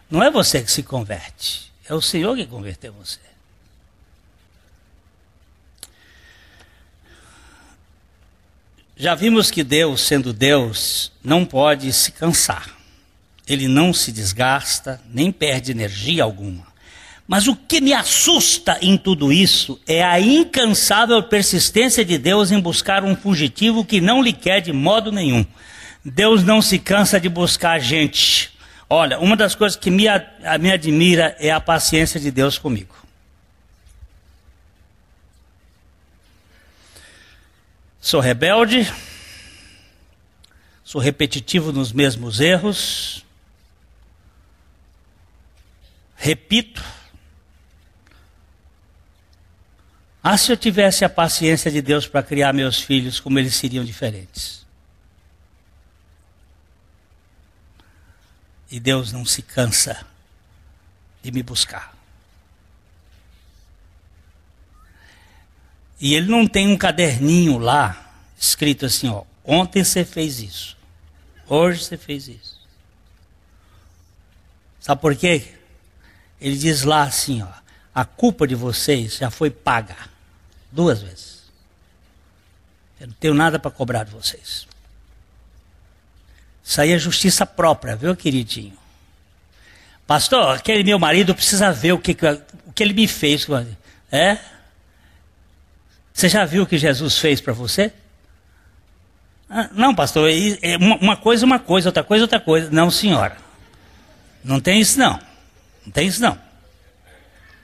[SPEAKER 1] Não é você que se converte. É o Senhor que converteu você. Já vimos que Deus, sendo Deus, não pode se cansar. Ele não se desgasta, nem perde energia alguma. Mas o que me assusta em tudo isso é a incansável persistência de Deus em buscar um fugitivo que não lhe quer de modo nenhum. Deus não se cansa de buscar gente. Olha, uma das coisas que me admira é a paciência de Deus comigo. Sou rebelde, sou repetitivo nos mesmos erros, repito. Se eu tivesse a paciência de Deus para criar meus filhos, como eles seriam diferentes. E Deus não se cansa de me buscar. E Ele não tem um caderninho lá, escrito assim, ontem você fez isso, hoje você fez isso. Sabe por quê? Ele diz lá assim, a culpa de vocês já foi paga 2 vezes. Eu não tenho nada para cobrar de vocês. Isso aí é justiça própria, viu, queridinho? Pastor, aquele meu marido precisa ver o que ele me fez. Você já viu o que Jesus fez para você? Não, pastor, uma coisa, outra coisa. Não, senhora. Não tem isso não. Não tem isso não.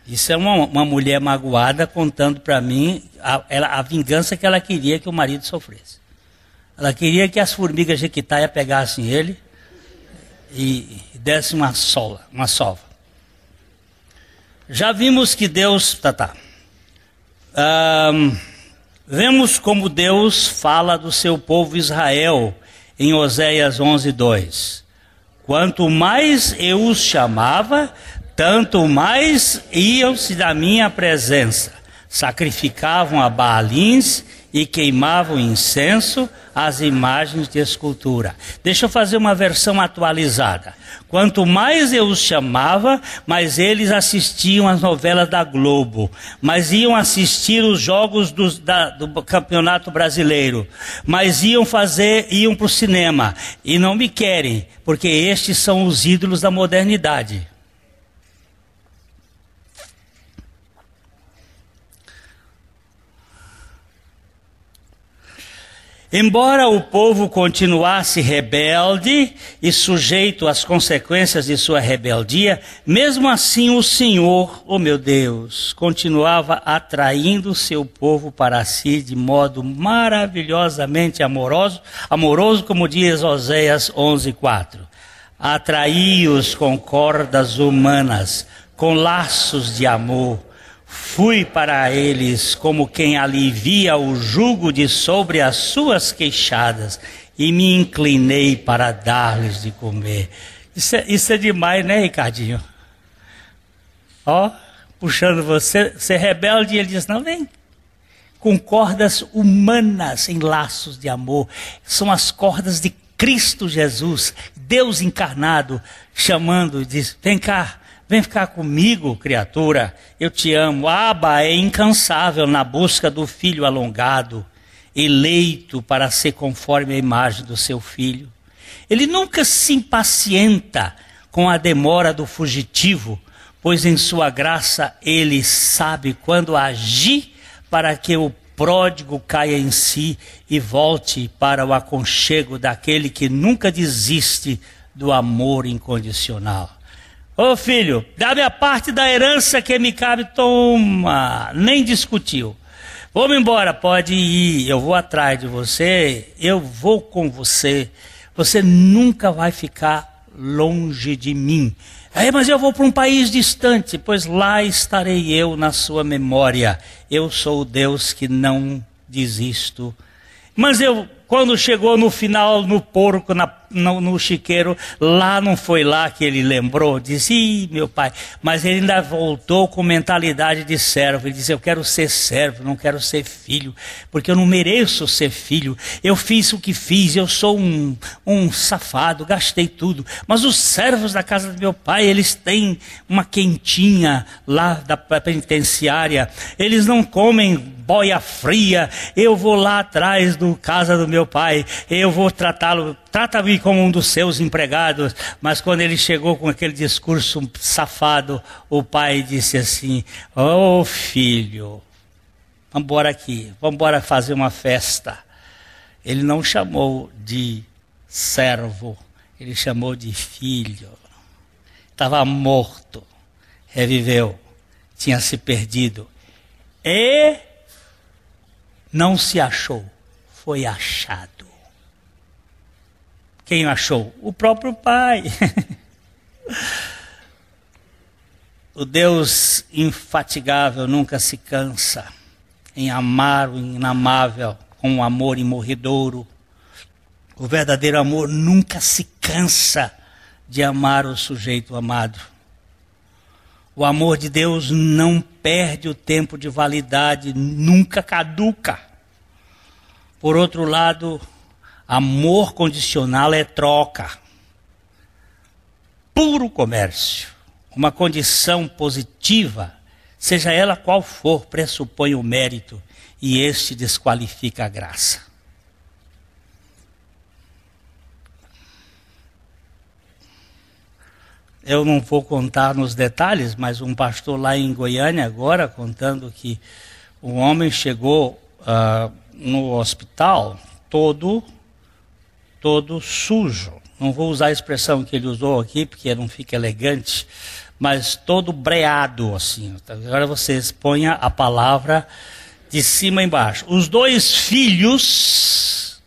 [SPEAKER 1] Isso é uma mulher magoada contando para mim a vingança que ela queria que o marido sofresse. Ela queria que as formigas jequitaia pegassem ele e dessem uma sova. Já vimos que Deus... vemos como Deus fala do seu povo Israel em Oséias 11:2. Quanto mais eu os chamava, tanto mais iam-se da minha presença. Sacrificavam a Baalins e queimavam incenso às imagens de escultura. Deixa eu fazer uma versão atualizada. Quanto mais eu os chamava, mais eles assistiam às novelas da Globo, mais iam assistir os jogos do Campeonato Brasileiro, mais iam para o cinema. E não me querem, porque estes são os ídolos da modernidade. Embora o povo continuasse rebelde e sujeito às consequências de sua rebeldia, mesmo assim o Senhor, meu Deus, continuava atraindo o seu povo para si de modo maravilhosamente amoroso, como diz Oséias 11:4. Atraí-os com cordas humanas, com laços de amor. Fui para eles como quem alivia o jugo de sobre as suas queixadas e me inclinei para dar-lhes de comer. Isso é demais, né, Ricardinho? Puxando você rebelde, e ele diz, não, vem. Com cordas humanas em laços de amor. São as cordas de Cristo Jesus, Deus encarnado, chamando, diz, vem cá. Vem ficar comigo, criatura, eu te amo. Abba é incansável na busca do filho alongado, eleito para ser conforme a imagem do seu filho. Ele nunca se impacienta com a demora do fugitivo, pois em sua graça ele sabe quando agir para que o pródigo caia em si e volte para o aconchego daquele que nunca desiste do amor incondicional. Filho, dá-me a parte da herança que me cabe. Toma, nem discutiu. Vamos embora, pode ir, eu vou atrás de você, eu vou com você. Você nunca vai ficar longe de mim. Mas eu vou para um país distante, pois lá estarei eu na sua memória. Eu sou o Deus que não desisto. Mas quando chegou no final, no porco, no chiqueiro, lá não foi lá que ele lembrou, disse, ih, meu pai, mas ele ainda voltou com mentalidade de servo, ele disse, eu quero ser servo, não quero ser filho, porque eu não mereço ser filho, eu fiz o que fiz, eu sou um safado, gastei tudo, mas os servos da casa do meu pai, eles têm uma quentinha lá da penitenciária, eles não comem boia fria, eu vou lá atrás do casa do meu pai, eu vou tratá-lo, trata-me como um dos seus empregados. Mas quando ele chegou com aquele discurso safado, o pai disse assim, ô filho, vamos embora aqui, vamos embora fazer uma festa. Ele não chamou de servo, ele chamou de filho. Estava morto, reviveu, tinha se perdido. E não se achou, foi achado. Quem achou? O próprio pai. O Deus infatigável nunca se cansa em amar o inamável com um amor imorredouro. O verdadeiro amor nunca se cansa de amar o sujeito amado. O amor de Deus não perde o tempo de validade, nunca caduca. Por outro lado, amor condicional é troca. Puro comércio. Uma condição positiva, seja ela qual for, pressupõe o mérito e este desqualifica a graça. Eu não vou contar nos detalhes, mas um pastor lá em Goiânia agora contando que um homem chegou no hospital todo sujo. Não vou usar a expressão que ele usou aqui, porque não fica elegante, mas todo breado, assim. Agora vocês ponham a palavra de cima embaixo. Os dois filhos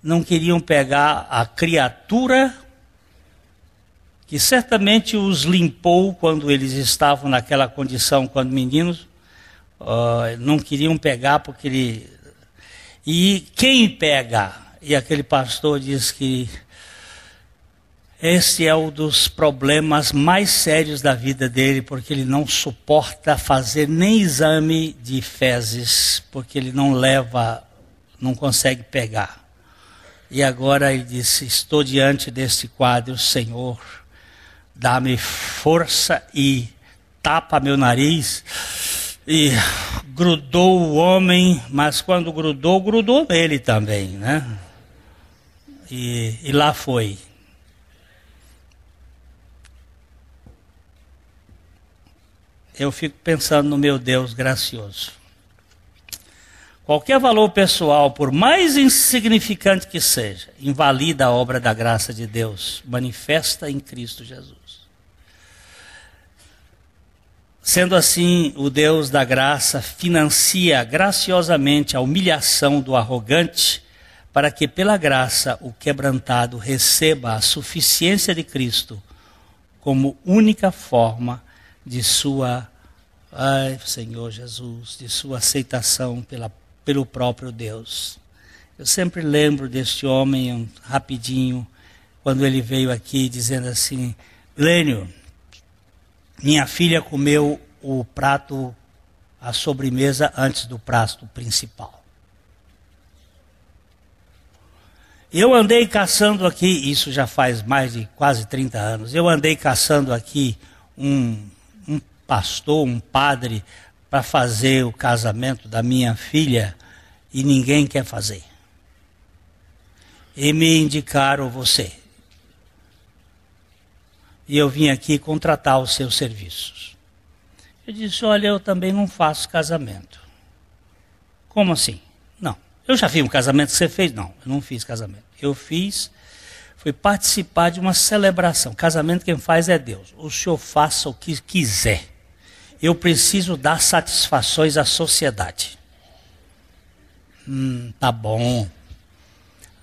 [SPEAKER 1] não queriam pegar a criatura que certamente os limpou quando eles estavam naquela condição, quando meninos, não queriam pegar porque ele... E quem pega? E aquele pastor diz que esse é um dos problemas mais sérios da vida dele, porque ele não suporta fazer nem exame de fezes, porque ele não consegue pegar. E agora ele disse, estou diante deste quadro, Senhor, dá-me força e tapa meu nariz. E grudou o homem, mas quando grudou nele também, né? E lá foi. Eu fico pensando no meu Deus gracioso. Qualquer valor pessoal, por mais insignificante que seja, invalida a obra da graça de Deus, manifesta em Cristo Jesus. Sendo assim, o Deus da graça financia graciosamente a humilhação do arrogante, para que pela graça o quebrantado receba a suficiência de Cristo como única forma de sua, Senhor Jesus, de sua aceitação pelo próprio Deus. Eu sempre lembro deste homem, rapidinho, quando ele veio aqui dizendo assim, Lênio, minha filha comeu o prato, a sobremesa, antes do prato principal. Eu andei caçando aqui, isso já faz mais de quase 30 anos, eu andei caçando aqui um pastor, um padre, para fazer o casamento da minha filha, e ninguém quer fazer. E me indicaram você. E eu vim aqui contratar os seus serviços. Eu disse, olha, eu também não faço casamento. Como assim? Não. Eu já vi um casamento que você fez? Não, eu não fiz casamento. Fui participar de uma celebração. Casamento quem faz é Deus. O senhor faça o que quiser. Eu preciso dar satisfações à sociedade. Tá bom.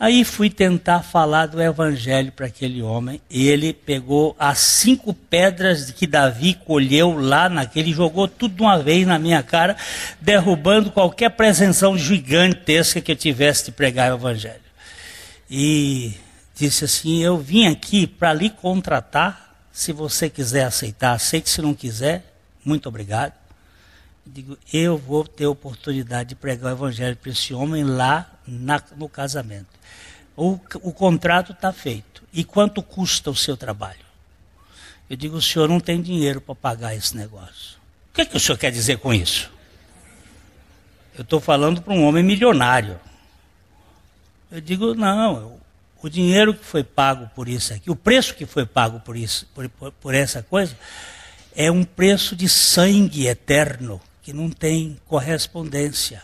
[SPEAKER 1] Aí fui tentar falar do evangelho para aquele homem. Ele pegou as 5 pedras que Davi colheu lá naquele, jogou tudo de uma vez na minha cara, derrubando qualquer presunção gigantesca que eu tivesse de pregar o evangelho. E disse assim: eu vim aqui para lhe contratar, se você quiser aceitar, aceite, se não quiser, muito obrigado. Eu digo, eu vou ter oportunidade de pregar o evangelho para esse homem lá no casamento. O contrato está feito. E quanto custa o seu trabalho? Eu digo, o senhor não tem dinheiro para pagar esse negócio. O que o senhor quer dizer com isso? Eu estou falando para um homem milionário. Eu digo, não, o dinheiro que foi pago por isso aqui, o preço que foi pago por isso, por essa coisa, é um preço de sangue eterno, que não tem correspondência.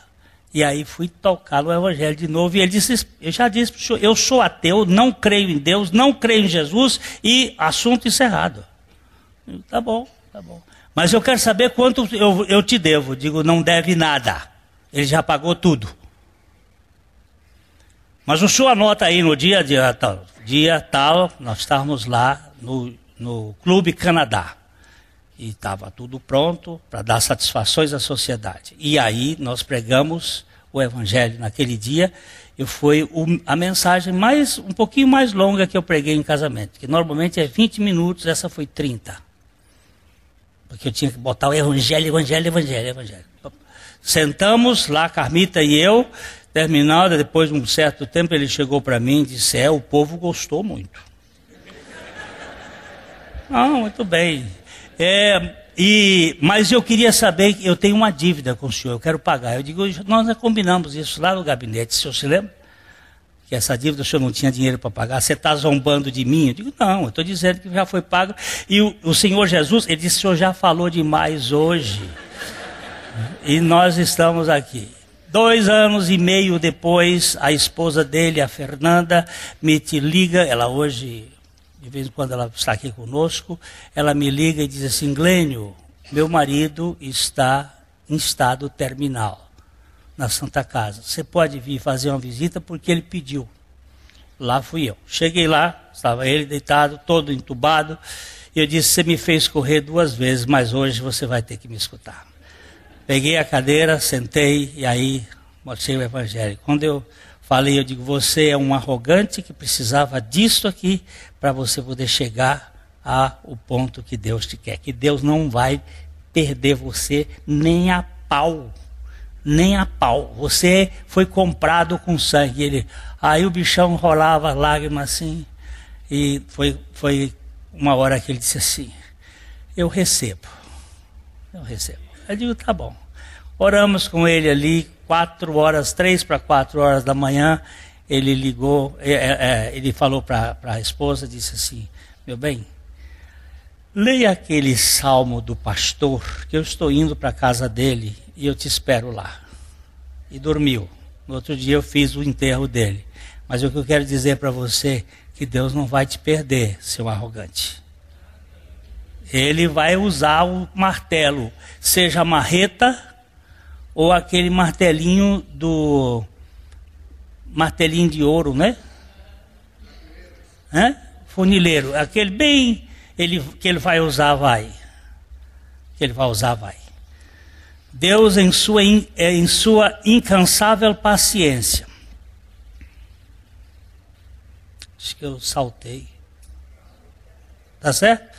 [SPEAKER 1] E aí fui tocar no evangelho de novo, e ele disse, eu já disse para o senhor, eu sou ateu, não creio em Deus, não creio em Jesus, e assunto encerrado. Eu digo, tá bom. Mas eu quero saber quanto eu te devo. Eu digo, não deve nada, ele já pagou tudo. Mas o senhor anota aí no dia tal, nós estávamos lá no Clube Canadá. E estava tudo pronto para dar satisfações à sociedade. E aí nós pregamos o evangelho naquele dia. E foi a mensagem um pouquinho mais longa que eu preguei em casamento. Que normalmente é 20 minutos, essa foi 30. Porque eu tinha que botar o evangelho. Sentamos lá, Carmita e eu. Terminada, depois de um certo tempo, ele chegou para mim e disse, o povo gostou muito. Muito bem. Mas eu queria saber, eu tenho uma dívida com o senhor, eu quero pagar. Eu digo, nós já combinamos isso lá no gabinete, o senhor se lembra? Que essa dívida o senhor não tinha dinheiro para pagar, você está zombando de mim? Eu digo, não, eu estou dizendo que já foi pago. E o Senhor Jesus, ele disse, o senhor já falou demais hoje. E nós estamos aqui. 2 anos e meio depois, a esposa dele, a Fernanda, me liga, ela hoje... De vez em quando ela está aqui conosco, ela me liga e diz assim, Glênio, meu marido está em estado terminal, na Santa Casa. Você pode vir fazer uma visita porque ele pediu. Lá fui eu. Cheguei lá, estava ele deitado, todo entubado, e eu disse, você me fez correr 2 vezes, mas hoje você vai ter que me escutar. Peguei a cadeira, sentei, e aí mostrei o evangelho. Quando eu falei, eu digo, você é um arrogante que precisava disso aqui para você poder chegar ao ponto que Deus te quer. Que Deus não vai perder você nem a pau. Nem a pau. Você foi comprado com sangue. Aí o bichão rolava lágrimas assim. E foi uma hora que ele disse assim, eu recebo. Eu digo, tá bom. Oramos com ele ali, 3 para 4 horas da manhã, ele ligou, ele falou para a esposa, disse assim, meu bem, leia aquele salmo do pastor, que eu estou indo para a casa dele e eu te espero lá. E dormiu. No outro dia eu fiz o enterro dele. Mas o que eu quero dizer para você, que Deus não vai te perder, seu arrogante. Ele vai usar o martelo, seja a marreta, ou aquele martelinho martelinho de ouro, né? Funileiro. Aquele bem que ele vai usar, vai. Deus em sua incansável paciência. Acho que eu saltei. Tá certo?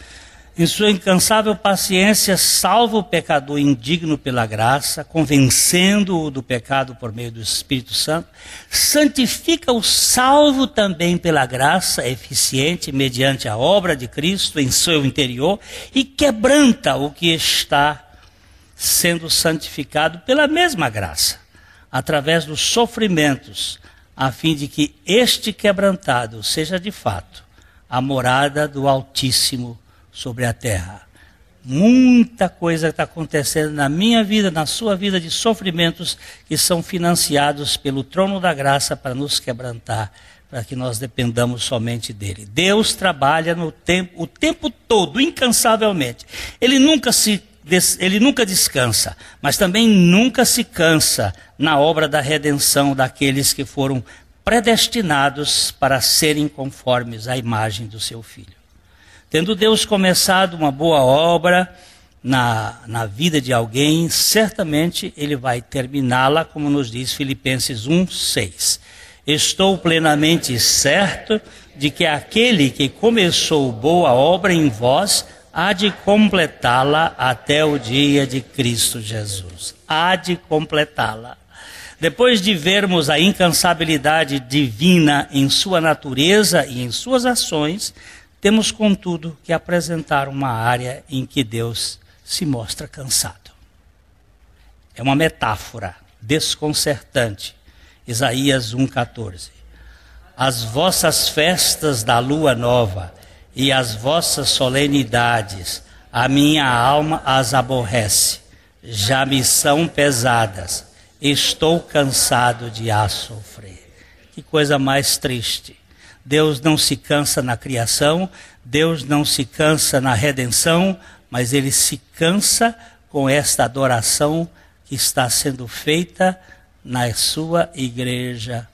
[SPEAKER 1] Em sua incansável paciência, salva o pecador indigno pela graça, convencendo-o do pecado por meio do Espírito Santo, santifica o salvo também pela graça eficiente, mediante a obra de Cristo em seu interior, e quebranta o que está sendo santificado pela mesma graça, através dos sofrimentos, a fim de que este quebrantado seja de fato a morada do Altíssimo sobre a terra. Muita coisa está acontecendo na minha vida, na sua vida, de sofrimentos que são financiados pelo trono da graça para nos quebrantar, para que nós dependamos somente dele. Deus trabalha o tempo todo, incansavelmente. Ele nunca descansa, mas também nunca se cansa na obra da redenção daqueles que foram predestinados para serem conformes à imagem do seu Filho. Tendo Deus começado uma boa obra na vida de alguém, certamente Ele vai terminá-la, como nos diz Filipenses 1:6. Estou plenamente certo de que aquele que começou boa obra em vós há de completá-la até o dia de Cristo Jesus. Há de completá-la. Depois de vermos a incansabilidade divina em sua natureza e em suas ações, temos, contudo, que apresentar uma área em que Deus se mostra cansado. É uma metáfora desconcertante. Isaías 1:14. As vossas festas da lua nova e as vossas solenidades, a minha alma as aborrece, já me são pesadas, estou cansado de as sofrer. Que coisa mais triste. Deus não se cansa na criação, Deus não se cansa na redenção, mas Ele se cansa com esta adoração que está sendo feita na sua igreja,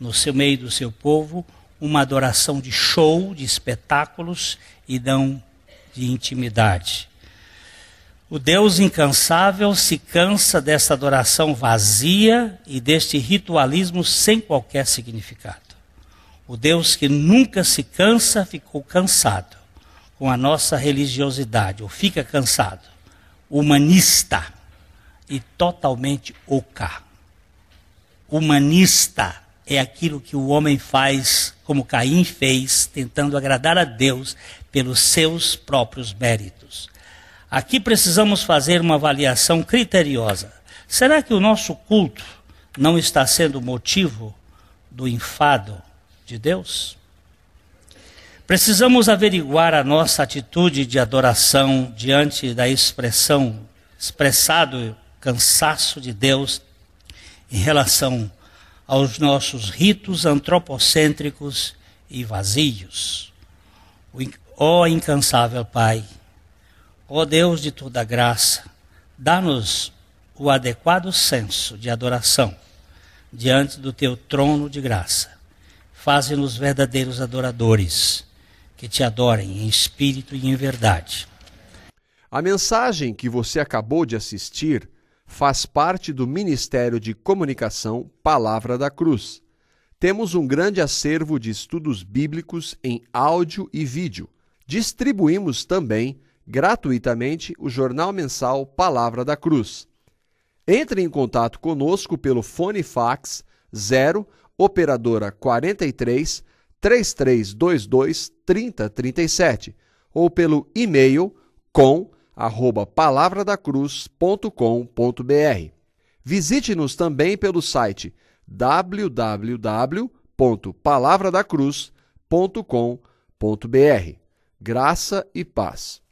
[SPEAKER 1] no seu meio do seu povo, uma adoração de show, de espetáculos e não de intimidade. O Deus incansável se cansa dessa adoração vazia e deste ritualismo sem qualquer significado. O Deus que nunca se cansa ficou cansado com a nossa religiosidade, ou fica cansado, humanista e totalmente oca. Humanista é aquilo que o homem faz, como Caim fez, tentando agradar a Deus pelos seus próprios méritos. Aqui precisamos fazer uma avaliação criteriosa. Será que o nosso culto não está sendo motivo do enfado de Deus? Precisamos averiguar a nossa atitude de adoração diante da expressado cansaço de Deus em relação aos nossos ritos antropocêntricos e vazios. Ó incansável Pai, ó Deus de toda graça, dá-nos o adequado senso de adoração diante do Teu trono de graça. Faze-nos verdadeiros adoradores, que Te adorem em espírito e em verdade.
[SPEAKER 2] A mensagem que você acabou de assistir faz parte do Ministério de Comunicação Palavra da Cruz. Temos um grande acervo de estudos bíblicos em áudio e vídeo. Distribuímos também, gratuitamente, o jornal mensal Palavra da Cruz. Entre em contato conosco pelo fone fax 0 operadora 43 3322 3037 ou pelo e-mail com@palavradacruz.com.br. Visite-nos também pelo site www.palavradacruz.com.br. Graça e paz.